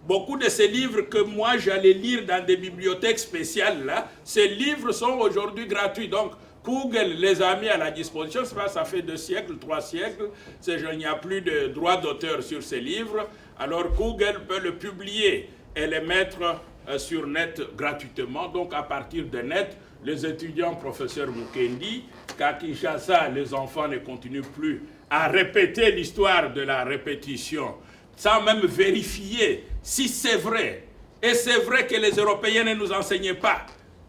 Beaucoup de ces livres que moi j'allais lire dans des bibliothèques spéciales, là, ces livres sont aujourd'hui gratuits. Donc, Google les a mis à la disposition, ça fait 2 siècles, 3 siècles, il n'y a plus de droit d'auteur sur ces livres, alors Google peut le publier et les mettre sur net gratuitement. Donc à partir de net, les étudiants, professeur Mukendi, qu'à Kinshasa, les enfants ne continuent plus à répéter l'histoire de la répétition, sans même vérifier si c'est vrai. Et c'est vrai que les Européens ne nous enseignaient pas.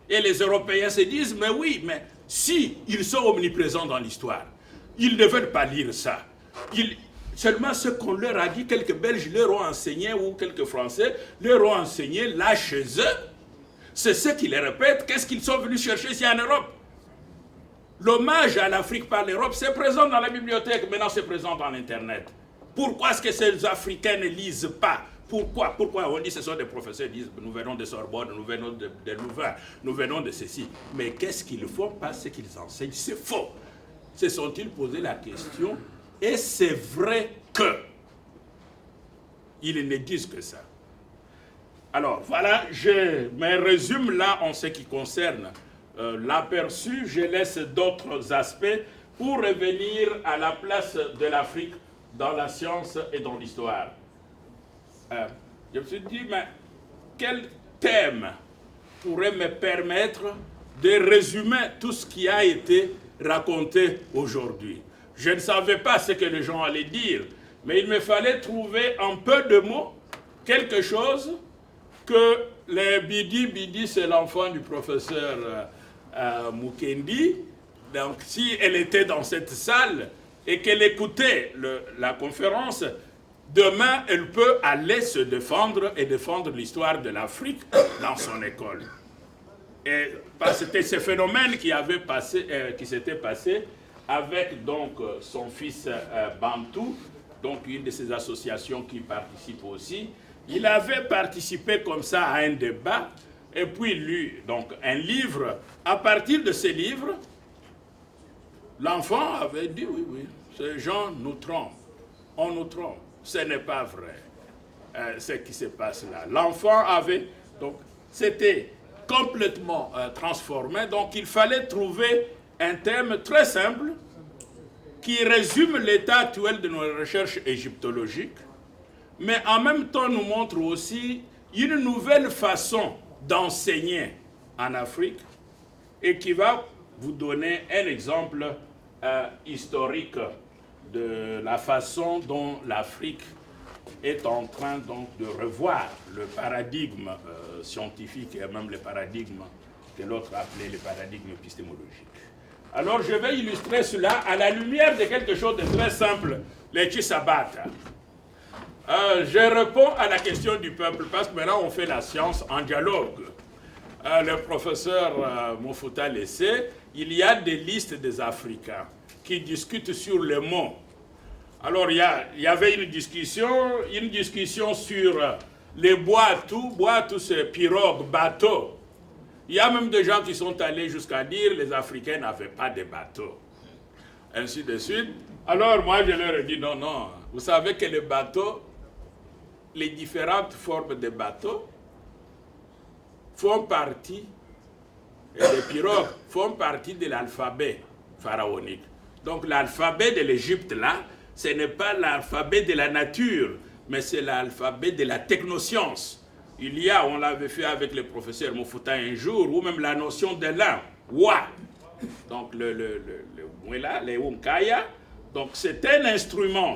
Et les Européens se disent, mais oui, mais si ils sont omniprésents dans l'histoire, ils ne veulent pas lire ça. Seulement ce qu'on leur a dit, quelques Belges leur ont enseigné, ou quelques Français leur ont enseigné là chez eux. C'est ce qu'ils répètent, qu'est-ce qu'ils sont venus chercher ici en Europe. L'hommage à l'Afrique par l'Europe, c'est présent dans la bibliothèque, maintenant c'est présent dans l'Internet. Pourquoi est-ce que ces Africains ne lisent pas? Pourquoi on dit que ce sont des professeurs, ils disent nous venons de Sorbonne, nous venons de Louvain, nous venons de ceci. Mais qu'est-ce qu'ils font? Pas ce qu'ils enseignent, c'est faux. Se sont-ils posé la question? Et c'est vrai que ils ne disent que ça. Alors voilà, je me résume là en ce qui concerne l'aperçu. Je laisse d'autres aspects pour revenir à la place de l'Afrique dans la science et dans l'histoire. Je me suis dit, mais quel thème pourrait me permettre de résumer tout ce qui a été raconté aujourd'hui? Je ne savais pas ce que les gens allaient dire, mais il me fallait trouver en peu de mots quelque chose que les Bidi, c'est l'enfant du professeur Mukendi. Donc si elle était dans cette salle et qu'elle écoutait la conférence, demain, elle peut aller se défendre et défendre l'histoire de l'Afrique dans son école. Et c'était ce phénomène qui s'était passé avec donc son fils Bantou, donc une de ces associations qui participe aussi. Il avait participé comme ça à un débat, et puis lu donc un livre. À partir de ce livre, l'enfant avait dit, oui, oui, ces gens nous trompent, on nous trompe, ce n'est pas vrai ce qui se passe là. L'enfant avait, donc c'était complètement transformé, donc il fallait trouver un thème très simple qui résume l'état actuel de nos recherches égyptologiques, mais en même temps nous montre aussi une nouvelle façon d'enseigner en Afrique et qui va vous donner un exemple historique de la façon dont l'Afrique est en train donc de revoir le paradigme scientifique et même le paradigme que l'autre appelait le paradigme épistémologique. Alors je vais illustrer cela à la lumière de quelque chose de très simple, les Chisabata. Je réponds à la question du peuple parce que maintenant on fait la science en dialogue. Le professeur Mofouta laissé, il y a des listes des Africains qui discutent sur les mots. Alors il y avait une discussion sur les boîtes, c'est pirogue, bateau. Il y a même des gens qui sont allés jusqu'à dire que les Africains n'avaient pas de bateaux. Ainsi de suite. Alors moi je leur ai dit non, non. Vous savez que les bateaux, les différentes formes de bateaux font partie, et les pirogues font partie de l'alphabet pharaonique. Donc l'alphabet de l'Égypte là, ce n'est pas l'alphabet de la nature, mais c'est l'alphabet de la technoscience. Il y a, on l'avait fait avec le professeur Mofouta un jour, ou même la notion de l'un, wa. Donc le mwela, le unkaya. Donc c'est un instrument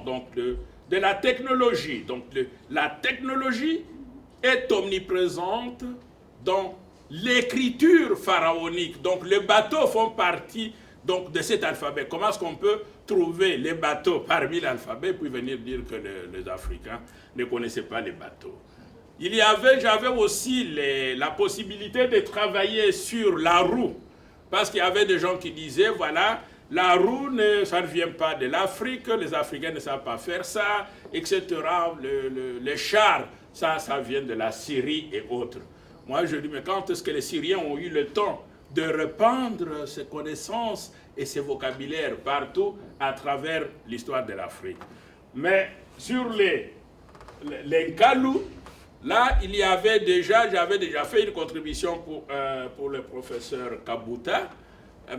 donc de la technologie. Donc la technologie est omniprésente dans l'écriture pharaonique. Donc les bateaux font partie donc, de cet alphabet. Comment est-ce qu'on peut trouver les bateaux parmi l'alphabet puis venir dire que les Africains ne connaissaient pas les bateaux? J'avais aussi la possibilité de travailler sur la roue, parce qu'il y avait des gens qui disaient, voilà, la roue, ça ne vient pas de l'Afrique, les Africains ne savent pas faire ça, etc. Les chars, ça vient de la Syrie et autres. Moi, je dis, mais quand est-ce que les Syriens ont eu le temps de répandre ces connaissances et ces vocabulaires partout à travers l'histoire de l'Afrique? Mais sur les Nkalou, là, j'avais déjà fait une contribution pour le professeur Kabuta,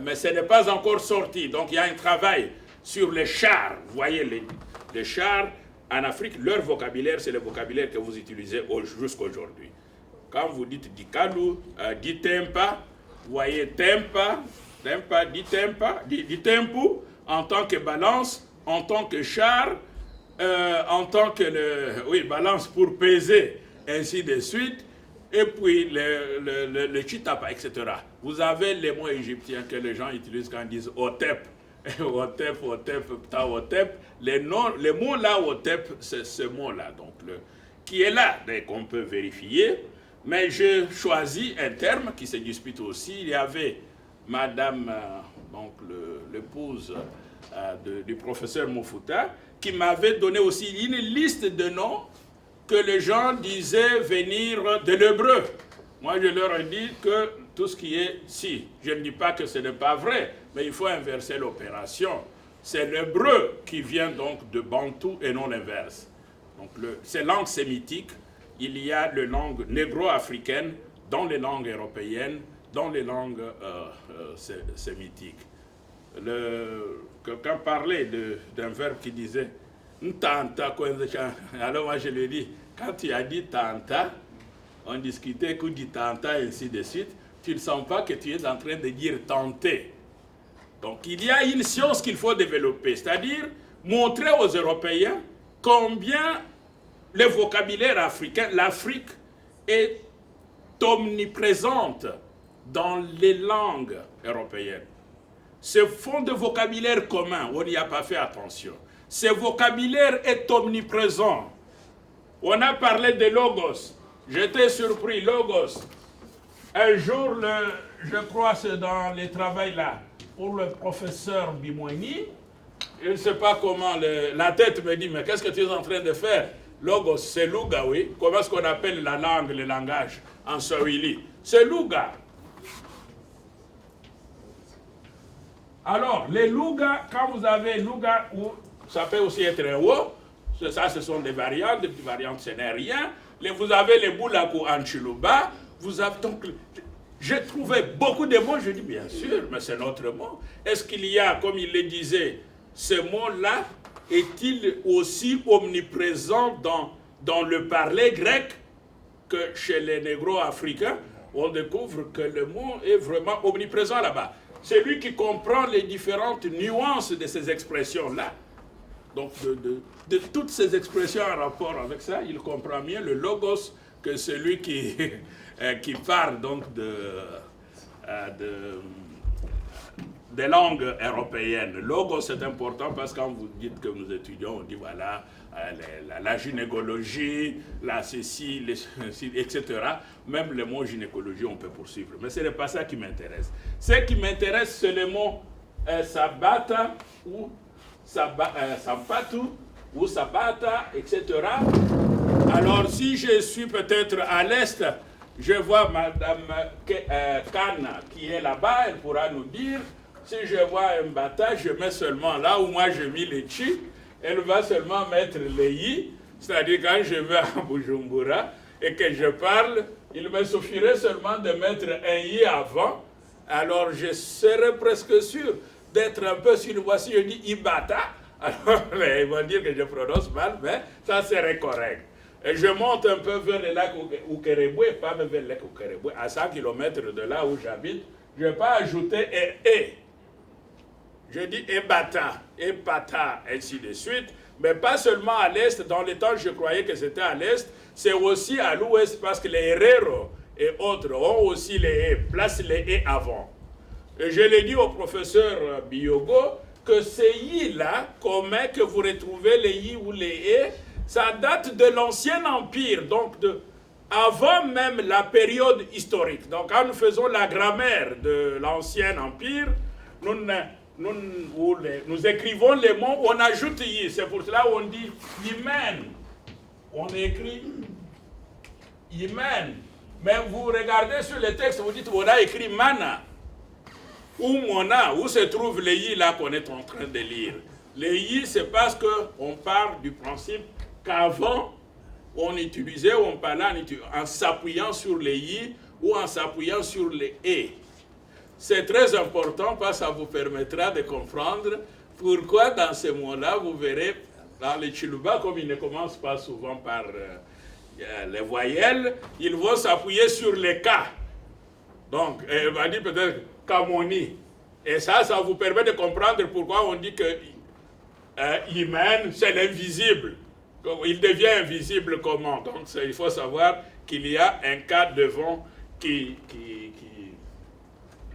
mais ce n'est pas encore sorti. Donc il y a un travail sur les chars. Vous voyez, les chars en Afrique, leur vocabulaire, c'est le vocabulaire que vous utilisez jusqu'à aujourd'hui. Quand vous dites Dikalu, dit Tempa, vous voyez Tempa, dit Tempu, en tant que balance, en tant que char, en tant que balance pour peser, ainsi de suite, et puis le chitapa, etc. Vous avez les mots égyptiens que les gens utilisent quand ils disent Otep, Otep, Taotep. Les mots là, Otep, c'est ce mot-là, donc qui est là, qu'on peut vérifier. Mais j'ai choisi un terme qui se dispute aussi. Il y avait Madame, donc l'épouse du professeur Mofouta, qui m'avait donné aussi une liste de noms que les gens disaient venir de l'hébreu. Moi, je leur ai dit que tout ce qui est, si, je ne dis pas que ce n'est pas vrai, mais il faut inverser l'opération. C'est l'hébreu qui vient donc de Bantou et non l'inverse. Donc, ces langues sémitiques, il y a les langues négro-africaines dans les langues européennes, dans les langues sémitiques. Quelqu'un parlait d'un verbe qui disait Ntanta. Alors moi je lui ai dit, quand tu as dit Tanta, on discutait qu'on dit Tanta et ainsi de suite, tu ne sens pas que tu es en train de dire tenter. Donc il y a une science qu'il faut développer, c'est-à-dire montrer aux Européens combien le vocabulaire africain, l'Afrique est omniprésente dans les langues européennes. Ce fond de vocabulaire commun, on n'y a pas fait attention. Ce vocabulaire est omniprésent. On a parlé de logos. J'étais surpris, logos. Un jour, je crois c'est dans les travaux là, pour le professeur Bimoigny, je ne sais pas comment, la tête me dit, mais qu'est-ce que tu es en train de faire? Logos, c'est Luga, oui. Comment est-ce qu'on appelle la langue, le langage en Swahili? C'est Luga. Alors, les Luga, quand vous avez Luga, ça peut aussi être un O, ça ce sont des variantes ce n'est rien. Vous avez les Bulaku en Chiluba, vous avez donc... J'ai trouvé beaucoup de mots, je dis bien sûr, mais c'est notre mot. Est-ce qu'il y a, comme il le disait, ce mot-là, est-il aussi omniprésent dans le parler grec que chez les négro-africains? On découvre que le mot est vraiment omniprésent là-bas. C'est lui qui comprend les différentes nuances de ces expressions-là. Donc, de toutes ces expressions en rapport avec ça, il comprend mieux le logos que celui qui parle donc des langues européennes. Le logos, c'est important parce que quand vous dites que nous étudions, on dit voilà, la gynécologie, la cécile, etc. Même le mot gynécologie, on peut poursuivre. Mais ce n'est pas ça qui m'intéresse. Ce qui m'intéresse, c'est le mot sabata ou sapatu ou sabata, etc. Alors, si je suis peut-être à l'est, je vois Madame Kana qui est là-bas, elle pourra nous dire. Si je vois un bata, je mets seulement là où moi j'ai mis les chi, elle va seulement mettre les yi, c'est-à-dire quand je vais à Bujumbura et que je parle, il me suffirait seulement de mettre un yi avant, alors je serais presque sûr d'être un peu sur le voici, je dis ibata, alors ils vont dire que je prononce mal, mais ça serait correct. Et je monte un peu vers le lac Ukerebwe, pas vers le lac Ukerebwe, à 100 km de là où j'habite, je ne vais pas ajouter et. Je dis ebata, epata, ainsi de suite, mais pas seulement à l'est. Dans les temps, je croyais que c'était à l'est, c'est aussi à l'ouest parce que les Herero et autres ont aussi les et, placent les et avant. Et je l'ai dit au professeur Biogo que ces i-là, communs que vous retrouvez, les i ou les et, ça date de l'Ancien Empire, donc avant même la période historique. Donc quand nous faisons la grammaire de l'Ancien Empire, nous écrivons les mots, on ajoute yi. C'est pour cela qu'on dit Yimen. On écrit Yimen. Mais vous regardez sur le texte, vous dites on a écrit Mana. Où Mona, où se trouve les yi là qu'on est en train de lire. Les yi, c'est parce qu'on part du principe qu'avant, on utilisait, on parlait en s'appuyant sur les yi ou en s'appuyant sur les et. C'est très important parce que ça vous permettra de comprendre pourquoi dans ces mots-là, vous verrez, dans les Chiluba, comme ils ne commencent pas souvent par les voyelles, ils vont s'appuyer sur les K. Donc, il va dire peut-être Kamoni. Et ça vous permet de comprendre pourquoi on dit que Imen, c'est l'invisible. Il devient invisible comment? Donc, il faut savoir qu'il y a un K devant qui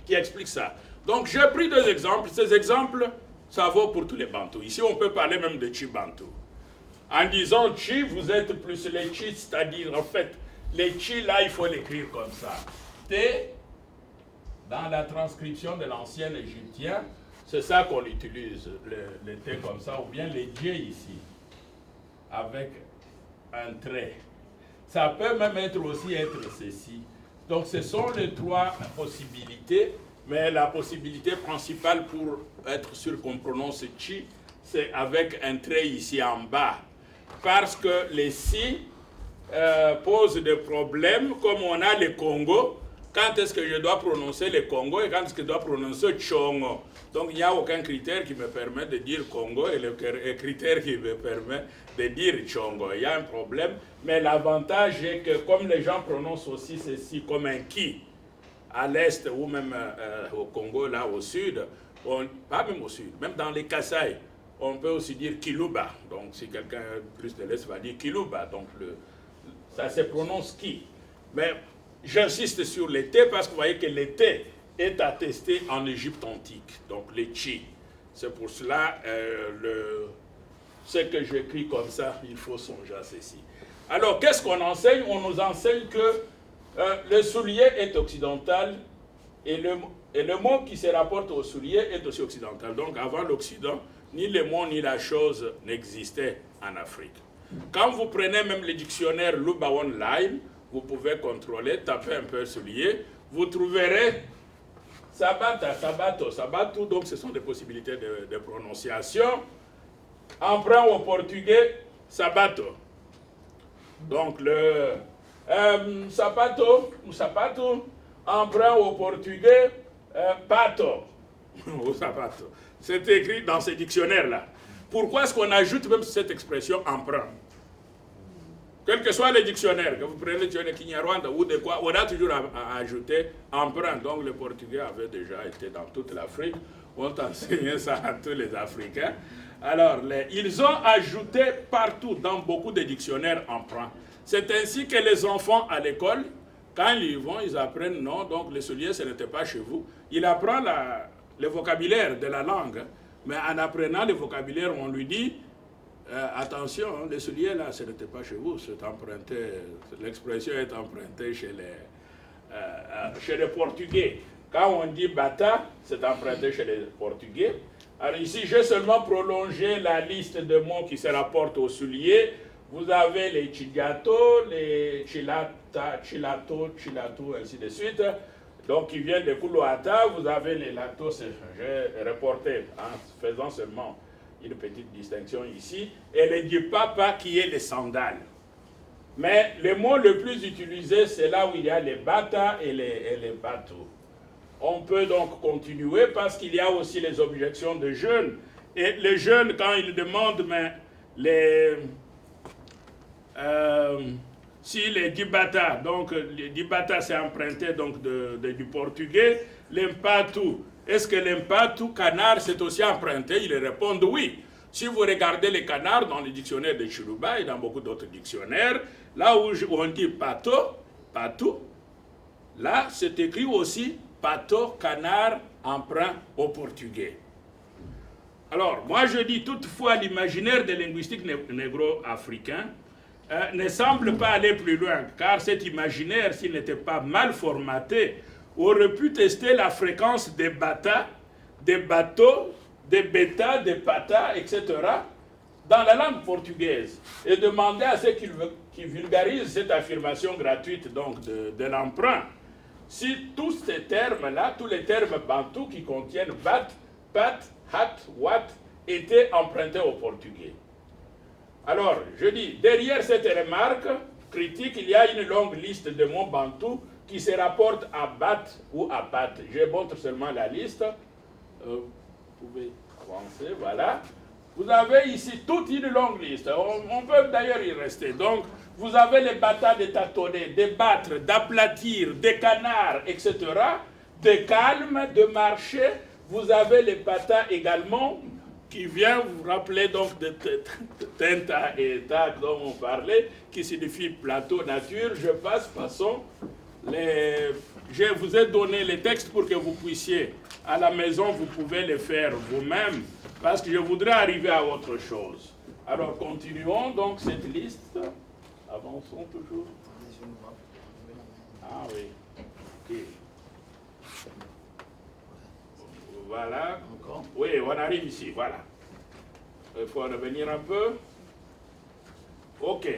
explique ça. Donc, j'ai pris deux exemples. Ces exemples, ça vaut pour tous les Bantous. Ici, on peut parler même de Chi Bantou. En disant Chi, vous êtes plus les Chi, c'est-à-dire, en fait, les Chi, là, il faut l'écrire comme ça. T, dans la transcription de l'ancien égyptien, c'est ça qu'on utilise, le T comme ça, ou bien les J ici, avec un trait. Ça peut même aussi être ceci. Donc, ce sont les trois possibilités, mais la possibilité principale pour être sûr qu'on prononce chi, c'est avec un trait ici en bas. Parce que les si posent des problèmes, comme on a le Congo. Quand est-ce que je dois prononcer le Congo et quand est-ce que je dois prononcer Chongo? Donc, il n'y a aucun critère qui me permet de dire Congo et le critère qui me permet de dire Chongo. Il y a un problème, mais l'avantage est que comme les gens prononcent aussi ceci comme un qui, à l'est ou même au Congo, là au sud, pas même au sud, même dans les Kasaï, on peut aussi dire Kiluba. Donc, si quelqu'un plus de l'est va dire Kiluba, donc ça se prononce qui. Mais j'insiste sur le T parce que vous voyez que le T est attesté en Égypte antique, donc les chi. C'est pour cela, ce que j'écris comme ça, il faut songer à ceci. Alors, qu'est-ce qu'on enseigne? On nous enseigne que le soulier est occidental et le mot qui se rapporte au soulier est aussi occidental. Donc, avant l'Occident, ni le mot ni la chose n'existaient en Afrique. Quand vous prenez même le dictionnaire Luba Online, vous pouvez contrôler, taper un peu soulier, vous trouverez sabata, sabato, sabato, donc ce sont des possibilités de prononciation. Emprunt au portugais, sabato. Donc le sapato ou sapato, emprunt au portugais, pato ou sapato. C'est écrit dans ces dictionnaires-là. Pourquoi est-ce qu'on ajoute même cette expression emprunt? Quel que soit le dictionnaire, que vous prenez le dictionnaire Kinyarwanda ou de quoi, on a toujours à ajouter emprunt. Donc le portugais avait déjà été dans toute l'Afrique. On enseignait ça à tous les Africains. Alors, ils ont ajouté partout, dans beaucoup de dictionnaires, emprunt. C'est ainsi que les enfants à l'école, quand ils y vont, ils apprennent non, donc le soulier, ce n'était pas chez vous. Il apprend le vocabulaire de la langue, mais en apprenant le vocabulaire, on lui dit attention, les souliers là, ce n'était pas chez vous, c'est emprunté, l'expression est empruntée chez les Portugais. Quand on dit bata, c'est emprunté chez les Portugais. Alors ici, j'ai seulement prolongé la liste de mots qui se rapportent aux souliers. Vous avez les chigato, les chilata, chilato, chilato, ainsi de suite. Donc, qui viennent de Kuluata. Vous avez les latos, j'ai reporté en faisant seulement une petite distinction ici. Et les dipapa qui est les sandales. Mais le mot le plus utilisé, c'est là où il y a les bata et les bateaux. On peut donc continuer parce qu'il y a aussi les objections de jeunes. Et les jeunes, quand ils demandent, mais si les dibata, donc les dibata c'est emprunté donc du portugais, l'impatu, est-ce que l'impatu canard c'est aussi emprunté? Ils répondent oui. Si vous regardez les canards dans le dictionnaire de Chiluba et dans beaucoup d'autres dictionnaires, là où on dit pato, patou, là c'est écrit aussi pato, canard, emprunt au portugais. Alors, moi je dis toutefois l'imaginaire des linguistiques négro-africains ne semble pas aller plus loin, car cet imaginaire, s'il n'était pas mal formaté, aurait pu tester la fréquence des bata, des bateaux, des bêta, des pata, etc., dans la langue portugaise, et demander à ceux qui vulgarisent cette affirmation gratuite donc de l'emprunt, si tous ces termes-là, tous les termes bantous qui contiennent bat, pat, hat, wat, étaient empruntés au portugais. Alors, je dis, derrière cette remarque critique, il y a une longue liste de mots bantous qui se rapportent à bat ou à pat. Je montre seulement la liste. Vous pouvez avancer, voilà. Vous avez ici toute une longue liste. On peut d'ailleurs y rester. Donc, vous avez les batas de tâtonner, de battre, d'aplatir, des canards, etc. De calme, de marcher. Vous avez les batas également qui vient vous rappeler donc de tenta et ta dont on parlait, qui signifie plateau nature. Je passe, passons. Je vous ai donné les textes pour que vous puissiez, à la maison, vous pouvez les faire vous-même, parce que je voudrais arriver à autre chose. Alors, continuons donc cette liste. Avançons toujours. Ah oui. Okay. Voilà. Oui, on arrive ici, voilà. Il faut revenir un peu. Ok.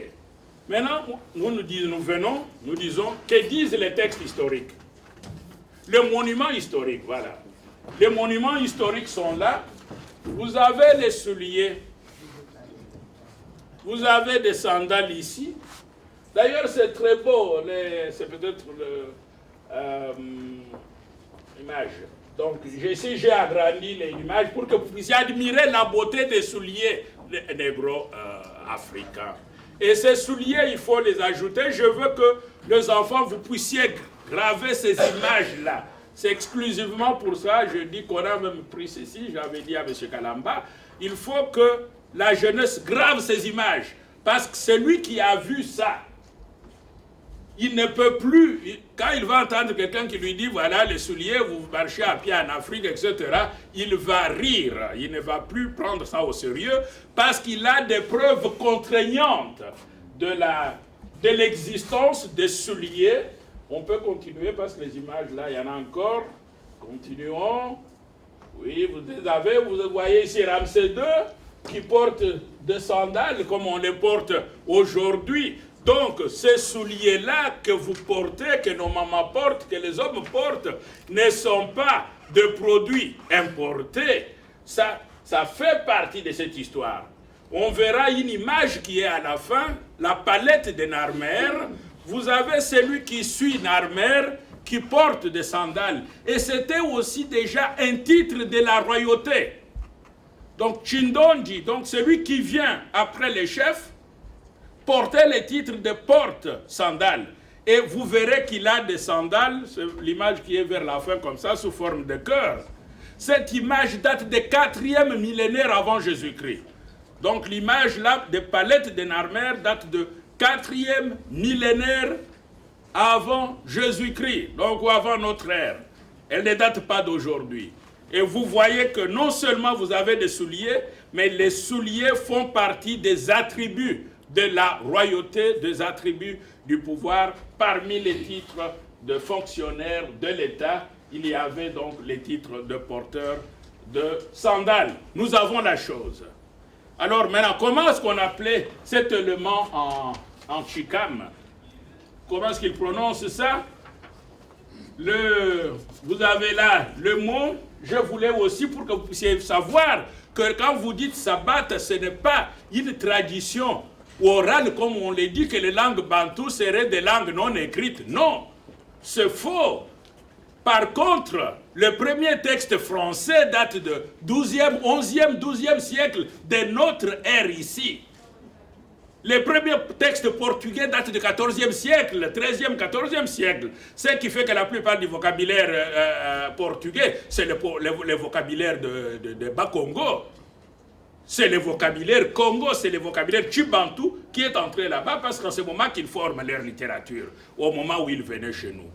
Maintenant, nous disons, que disent les textes historiques? Les monuments historiques, voilà. Les monuments historiques sont là. Vous avez les souliers. Vous avez des sandales ici. D'ailleurs, c'est très beau. C'est peut-être l'image. Donc, ici, j'ai agrandi l'image pour que vous puissiez admirer la beauté des souliers négro-africains. Et ces souliers, il faut les ajouter. Je veux que les enfants, vous puissiez graver ces images-là. C'est exclusivement pour ça, je dis qu'on a même pris ceci, j'avais dit à M. Kalamba, il faut que la jeunesse grave ces images. Parce que celui qui a vu ça, il ne peut plus, quand il va entendre quelqu'un qui lui dit, voilà les souliers, vous marchez à pied en Afrique, etc., il va rire, il ne va plus prendre ça au sérieux, parce qu'il a des preuves contraignantes de l'existence des souliers. On peut continuer parce que les images là, il y en a encore. Continuons. Oui, vous voyez ici Ramsès II. qui portent des sandales comme on les porte aujourd'hui. Donc, ces souliers-là que vous portez, que nos mamans portent, que les hommes portent, ne sont pas de produits importés. Ça fait partie de cette histoire. On verra une image qui est à la fin, la palette de Narmer. Vous avez celui qui suit Narmer, qui porte des sandales. Et c'était aussi déjà un titre de la royauté. Donc, Chindonji, donc celui qui vient après les chefs, portait le titre de porte-sandales. Et vous verrez qu'il a des sandales, c'est l'image qui est vers la fin comme ça, sous forme de cœur. Cette image date du 4e millénaire avant Jésus-Christ. Donc l'image là des palettes de Narmer date de 4e millénaire avant Jésus-Christ, donc avant notre ère. Elle ne date pas d'aujourd'hui. Et vous voyez que non seulement vous avez des souliers, mais les souliers font partie des attributs de la royauté, des attributs du pouvoir. Parmi les titres de fonctionnaires de l'État, il y avait donc les titres de porteurs de sandales. Nous avons la chose. Alors maintenant, comment est-ce qu'on appelait cet élément en chicam? Comment est-ce qu'il prononce ça? Vous avez là le mot. Je voulais aussi, pour que vous puissiez savoir, que quand vous dites sabbat, ce n'est pas une tradition orale, comme on le dit, que les langues bantoues seraient des langues non écrites. Non, c'est faux. Par contre, le premier texte français date de 12e, 11e, 12e siècle de notre ère ici. Les premiers textes portugais datent du 14e siècle, 13e, 14e siècle. Ce qui fait que la plupart du vocabulaire portugais, c'est le vocabulaire de Bas-Congo. C'est le vocabulaire Congo, c'est le vocabulaire Chibantou qui est entré là-bas parce qu'en ce moment qu'ils forment leur littérature, au moment où ils venaient chez nous.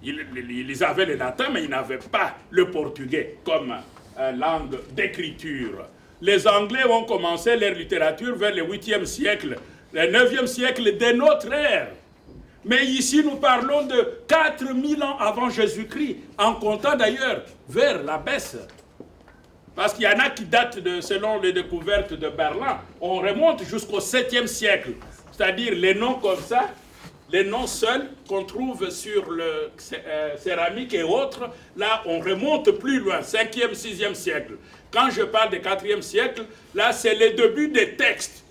Ils avaient le latin, mais ils n'avaient pas le portugais comme langue d'écriture. Les Anglais ont commencé leur littérature vers le 8e siècle, le 9e siècle de notre ère. Mais ici, nous parlons de 4000 ans avant Jésus-Christ, en comptant d'ailleurs vers la baisse. Parce qu'il y en a qui datent, selon les découvertes de Berlin, on remonte jusqu'au 7e siècle. C'est-à-dire les noms comme ça, les noms seuls qu'on trouve sur le céramique et autres, là on remonte plus loin, 5e, 6e siècle. Quand je parle du 4e siècle, là c'est le début des textes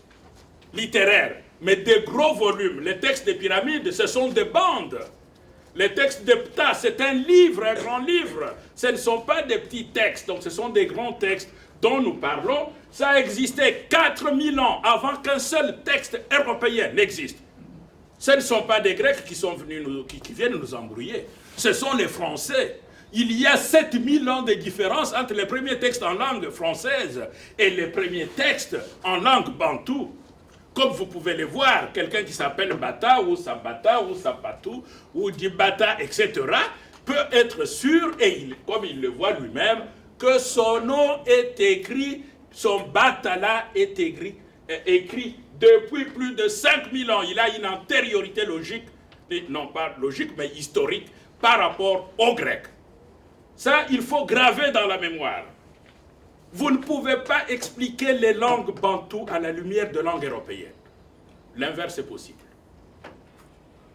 littéraires, mais des gros volumes. Les textes des pyramides, ce sont des bandes. Les textes de Ptah, c'est un livre, un grand livre. Ce ne sont pas des petits textes, donc ce sont des grands textes dont nous parlons. Ça existait 4000 ans avant qu'un seul texte européen n'existe. Ce ne sont pas des Grecs qui sont venus qui viennent nous embrouiller. Ce sont les Français. Il y a 7000 ans de différence entre les premiers textes en langue française et les premiers textes en langue bantoue. Comme vous pouvez le voir, quelqu'un qui s'appelle Bata ou Sabata ou Sapatou ou Dibata, etc., peut être sûr, et comme il le voit lui-même, que son nom est écrit, son Bata-là est écrit depuis plus de 5000 ans. Il a une antériorité logique, non pas logique, mais historique, par rapport aux Grecs. Ça, il faut graver dans la mémoire. Vous ne pouvez pas expliquer les langues bantoues à la lumière de langues européennes. L'inverse est possible.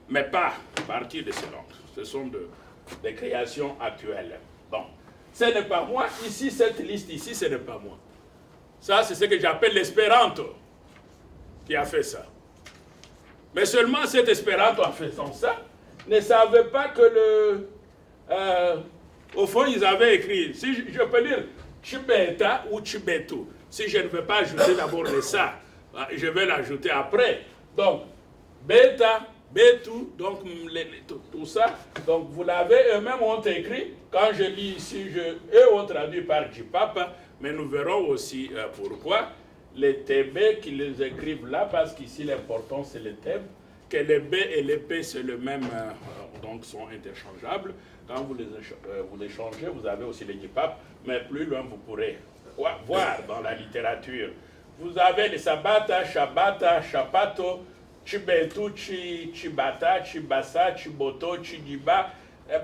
Mais pas à partir de ces langues. Ce sont des créations actuelles. Bon, ce n'est pas moi. Ici, cette liste ici, ce n'est pas moi. Ça, c'est ce que j'appelle l'espéranto qui a fait ça. Mais seulement cet espéranto, en faisant ça, ne savait pas que au fond, ils avaient écrit, si je peux lire Chibeta ou Chibetu. Si je ne veux pas ajouter d'abord le ça, je vais l'ajouter après. Donc, Beta, Betu, donc tout ça. Donc, vous l'avez, eux-mêmes ont écrit. Quand je lis ici, eux ont traduit par Jipapa, mais nous verrons aussi pourquoi. Les TB qui les écrivent là, parce qu'ici l'important c'est les TB, que les B et les P c'est le même, donc sont interchangeables. Quand vous les changez, vous avez aussi les Jipap, mais plus loin vous pourrez voir dans la littérature. Vous avez les Sabata, Shabata, Shapato, Chibetu, Chibata, Chibasa, Chiboto, Chidiba,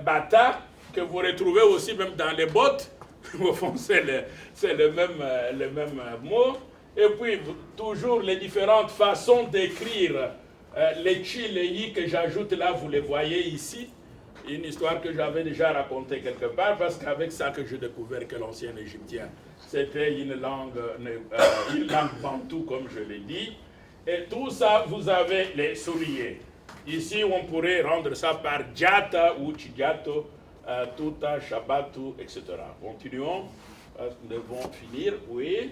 Bata, que vous retrouvez aussi même dans les bottes. Au fond, c'est le même mot. Et puis, toujours les différentes façons d'écrire les chi, les yi que j'ajoute là, vous les voyez ici. Une histoire que j'avais déjà racontée quelque part, parce qu'avec ça que j'ai découvert que l'ancien égyptien, c'était une langue bantou, comme je l'ai dit. Et tout ça, vous avez les souliers. Ici, on pourrait rendre ça par djata ou tchigato, tuta, shabatu, etc. Continuons, nous devons finir, oui.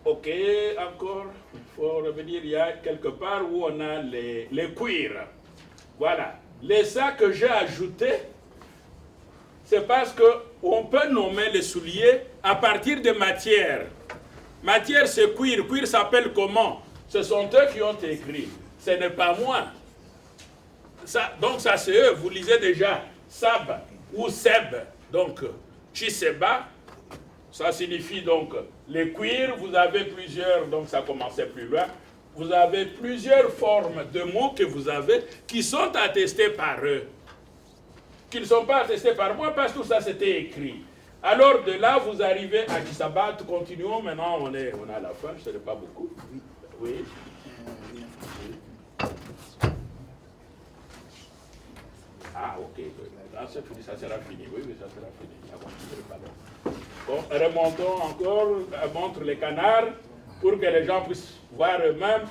Ok, encore, il faut revenir, il y a quelque part où on a les cuirs. Voilà. Les sacs que j'ai ajoutés, c'est parce qu'on peut nommer les souliers à partir de matière. Matière, c'est cuir. Cuir s'appelle comment? Ce sont eux qui ont écrit. Ce n'est pas moi. Ça, donc ça, c'est eux. Vous lisez déjà Sab ou Seb. Donc, Chiseba, ça signifie donc les cuirs. Vous avez plusieurs, donc ça commençait plus loin. Vous avez plusieurs formes de mots que vous avez qui sont attestés par eux. Qui ne sont pas attestés par moi parce que tout ça c'était écrit. Alors de là, vous arrivez à Kisabat. Continuons. Maintenant, on est à la fin. Ce n'est pas beaucoup. Oui. Ah, ok. Là, ça sera fini. Oui, ça sera fini. Bon, remontons encore. Montre les canards pour que les gens puissent voir eux-mêmes.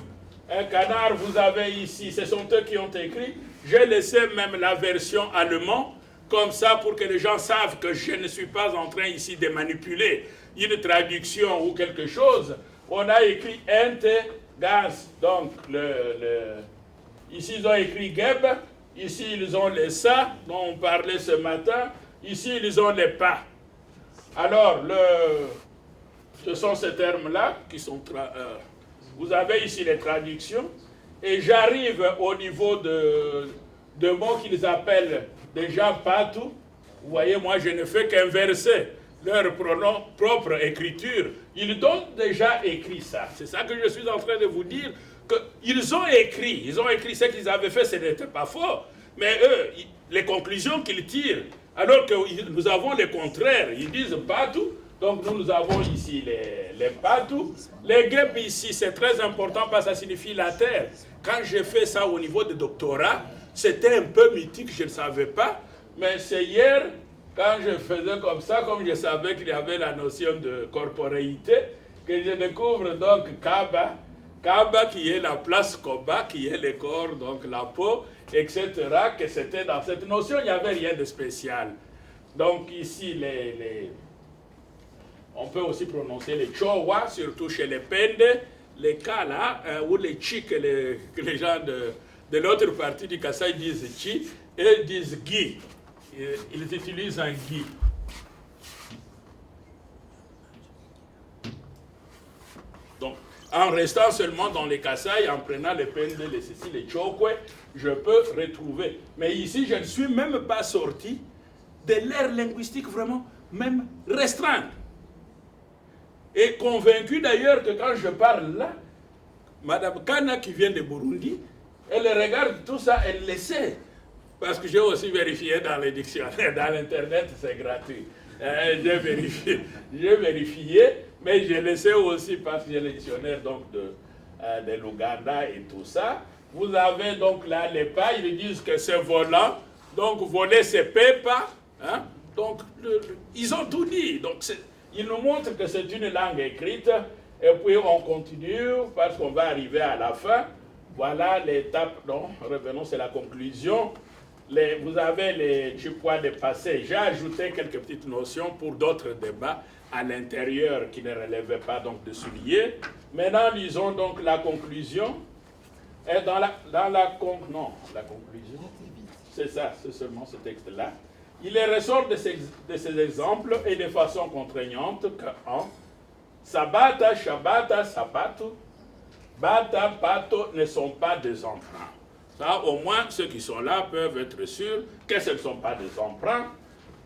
Un canard, vous avez ici, ce sont eux qui ont écrit. J'ai laissé même la version allemande, comme ça, pour que les gens savent que je ne suis pas en train ici de manipuler une traduction ou quelque chose. On a écrit ente, gaz. Donc, ici, ils ont écrit geb. Ici, ils ont les sa, dont on parlait ce matin. Ici, ils ont les pas. Alors, ce sont ces termes-là qui sont... vous avez ici les traductions. Et j'arrive au niveau de mots qu'ils appellent déjà patou. Vous voyez, moi, je ne fais qu'inverser leur propre écriture. Ils ont déjà écrit ça. C'est ça que je suis en train de vous dire. Ils ont écrit ce qu'ils avaient fait, ce n'était pas faux. Mais eux, les conclusions qu'ils tirent, alors que nous avons le contraire, ils disent patou. Donc nous avons ici les patou. Les guêpes ici, c'est très important parce que ça signifie la terre. Quand j'ai fait ça au niveau de doctorat, c'était un peu mythique, je ne savais pas. Mais c'est hier, quand je faisais comme ça, comme je savais qu'il y avait la notion de corporéité, que je découvre donc Kaba. Kaba qui est la place Koba, qui est le corps, donc la peau, etc. Que c'était dans cette notion, il n'y avait rien de spécial. Donc ici, on peut aussi prononcer les chowa, surtout chez les pende, les kala, ou les chi que les gens de l'autre partie du Kasaï disent chi, et disent gi. Ils utilisent un gi. Donc, en restant seulement dans les Kasaï, en prenant les pende, les ceci, les chokwe, je peux retrouver. Mais ici, je ne suis même pas sorti de l'ère linguistique vraiment, même restreinte. Et convaincu d'ailleurs que quand je parle là, Madame Kana qui vient de Burundi, elle regarde tout ça, elle le sait. Parce que j'ai aussi vérifié dans les dictionnaires, dans l'internet, c'est gratuit. J'ai vérifié, mais je le sais aussi parce que j'ai le dictionnaire donc, de l'Ouganda et tout ça. Vous avez donc là les pas, ils disent que c'est volant, donc voler c'est pépa. Hein? Donc ils ont tout dit. Donc ils nous montrent que c'est une langue écrite, et puis on continue parce qu'on va arriver à la fin. Voilà l'étape, donc revenons, c'est la conclusion. Vous avez les chipois de passé. J'ai ajouté quelques petites notions pour d'autres débats à l'intérieur qui ne relevaient pas donc de souliers. Maintenant, lisons donc la conclusion. Et la conclusion, c'est ça, c'est seulement ce texte-là. Il est ressort de ces exemples et de façon contraignante que Sabata, Shabata, Sabatu, Bata, Pato ne sont pas des emprunts. Ça, au moins, ceux qui sont là peuvent être sûrs que ce ne sont pas des emprunts.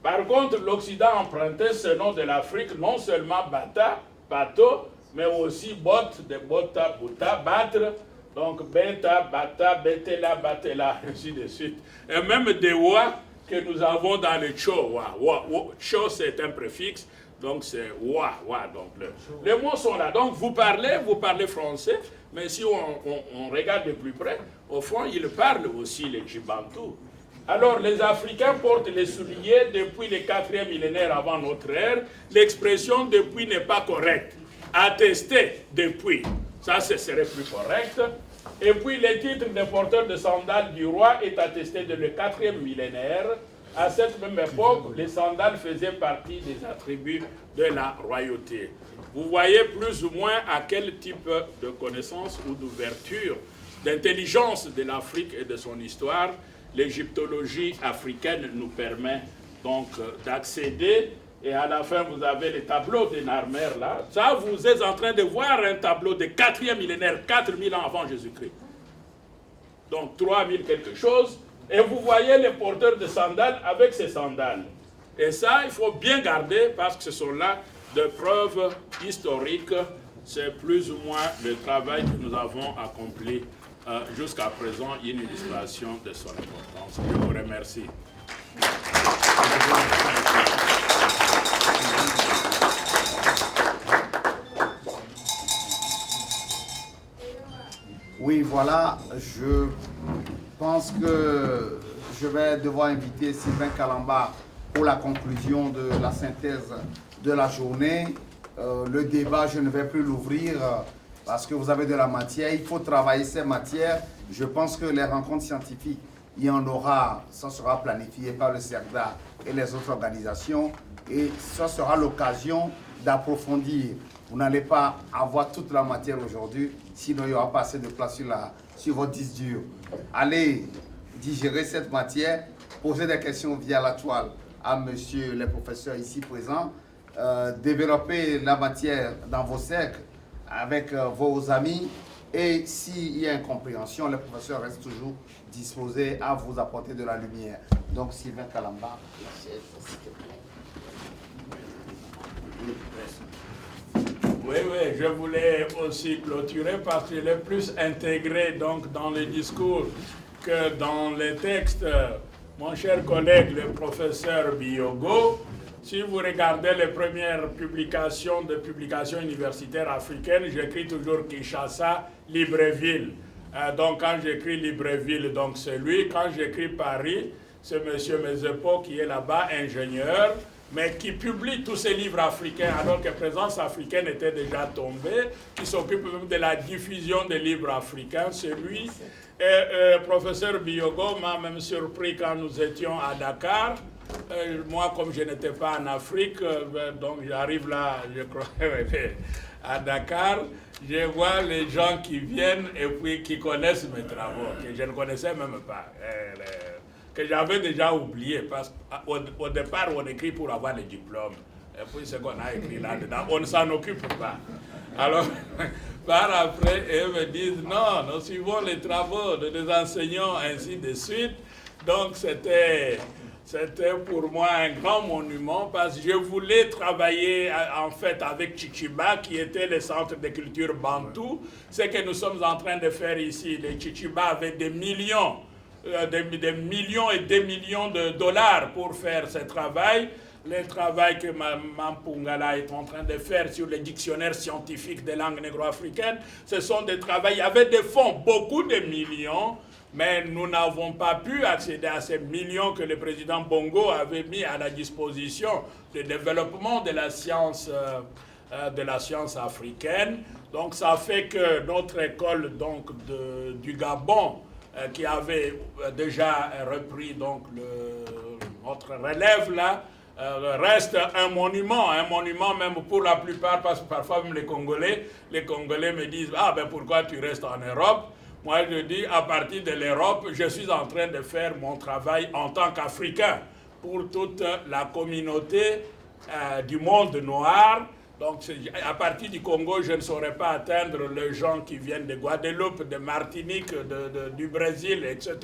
Par contre, l'Occident empruntait ce nom de l'Afrique, non seulement Bata, Pato, mais aussi Bot, de Bota, Bota, battre. Donc, Beta, Bata, Betela, Batela, ainsi de suite. Et même des Wa que nous avons dans le Cho. Cho, c'est un préfixe. Donc c'est wa. Donc les mots sont là. Donc vous parlez français, mais si on regarde de plus près, au fond, ils parlent aussi les Chibantou. Alors les Africains portent les souliers depuis le 4e millénaire avant notre ère. L'expression depuis n'est pas correcte. Attesté depuis, ça ce serait plus correct. Et puis le titre de porteur de sandales du roi est attesté de le 4e millénaire. À cette même époque, les sandales faisaient partie des attributs de la royauté. Vous voyez plus ou moins à quel type de connaissance ou d'ouverture, d'intelligence de l'Afrique et de son histoire, l'égyptologie africaine nous permet donc d'accéder. Et à la fin, vous avez les tableaux de Narmer là. Ça, vous êtes en train de voir un tableau de 4e millénaire, 4000 ans avant Jésus-Christ. Donc 3000 quelque chose. Et vous voyez les porteurs de sandales avec ces sandales. Et ça, il faut bien garder parce que ce sont là des preuves historiques. C'est plus ou moins le travail que nous avons accompli jusqu'à présent. Il y a une illustration de son importance. Je vous remercie. Oui, voilà, je pense que je vais devoir inviter Sylvain Kalamba pour la conclusion de la synthèse de la journée. Le débat, je ne vais plus l'ouvrir parce que vous avez de la matière. Il faut travailler ces matières. Je pense que les rencontres scientifiques, il y en aura, ça sera planifié par le CERDA et les autres organisations. Et ça sera l'occasion d'approfondir. Vous n'allez pas avoir toute la matière aujourd'hui, sinon il n'y aura pas assez de place sur votre disque dur. Allez digérer cette matière, poser des questions via la toile à monsieur les professeurs ici présents, développer la matière dans vos cercles avec vos amis, et s'il y a incompréhension, les professeurs restent toujours disposés à vous apporter de la lumière. Donc Sylvain Kalamba, s'il te plaît. Oui, je voulais aussi clôturer parce qu'il est plus intégré donc, dans les discours que dans les textes. Mon cher collègue, le professeur Biogo, si vous regardez les premières publications de publications universitaires africaines, j'écris toujours Kinshasa, Libreville. Donc quand j'écris Libreville, donc c'est lui. Quand j'écris Paris, c'est M. Mezepo qui est là-bas, ingénieur, mais qui publie tous ces livres africains, alors que Présence africaine était déjà tombée, qui s'occupe même de la diffusion des livres africains, c'est lui. Et professeur Biogo m'a même surpris quand nous étions à Dakar. Moi, comme je n'étais pas en Afrique, donc j'arrive là, je crois, à Dakar, je vois les gens qui viennent et puis qui connaissent mes travaux, que je ne connaissais même pas. Que j'avais déjà oublié, parce qu'au départ, on écrit pour avoir les diplômes. Et puis, ce qu'on a écrit là-dedans, on ne s'en occupe pas. Alors, par après, ils me disent, non, nous suivons les travaux de des enseignants, ainsi de suite. Donc, c'était pour moi un grand monument, parce que je voulais travailler, en fait, avec Chichiba, qui était le centre de culture bantou. Ce que nous sommes en train de faire ici, les Chichiba avaient des millions et des millions de dollars pour faire ce travail. Le travail que Mampungala est en train de faire sur les dictionnaires scientifiques des langues négro-africaines, ce sont des travaux, il y avait des fonds, beaucoup de millions, mais nous n'avons pas pu accéder à ces millions que le président Bongo avait mis à la disposition du développement de la science africaine. Donc ça fait que notre école donc, du Gabon, qui avait déjà repris donc notre relève là, reste un monument même pour la plupart, parce que parfois même les Congolais me disent « Ah ben pourquoi tu restes en Europe ?» Moi je dis à partir de l'Europe, je suis en train de faire mon travail en tant qu'Africain pour toute la communauté du monde noir. Donc, à partir du Congo, je ne saurais pas atteindre les gens qui viennent de Guadeloupe, de Martinique, du Brésil, etc.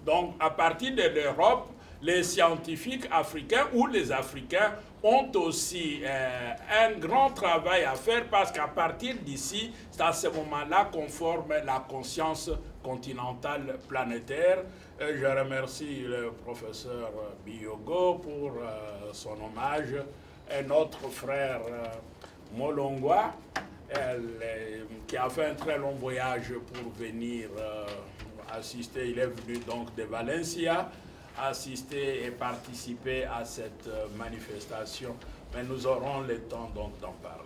Donc, à partir de l'Europe, les scientifiques africains ou les Africains ont aussi un grand travail à faire, parce qu'à partir d'ici, c'est à ce moment-là qu'on forme la conscience continentale planétaire. Je remercie le professeur Biogo pour son hommage. un autre frère Molongwa, qui a fait un très long voyage pour venir assister. Il est venu donc de Valencia, assister et participer à cette manifestation. Mais nous aurons le temps donc d'en parler.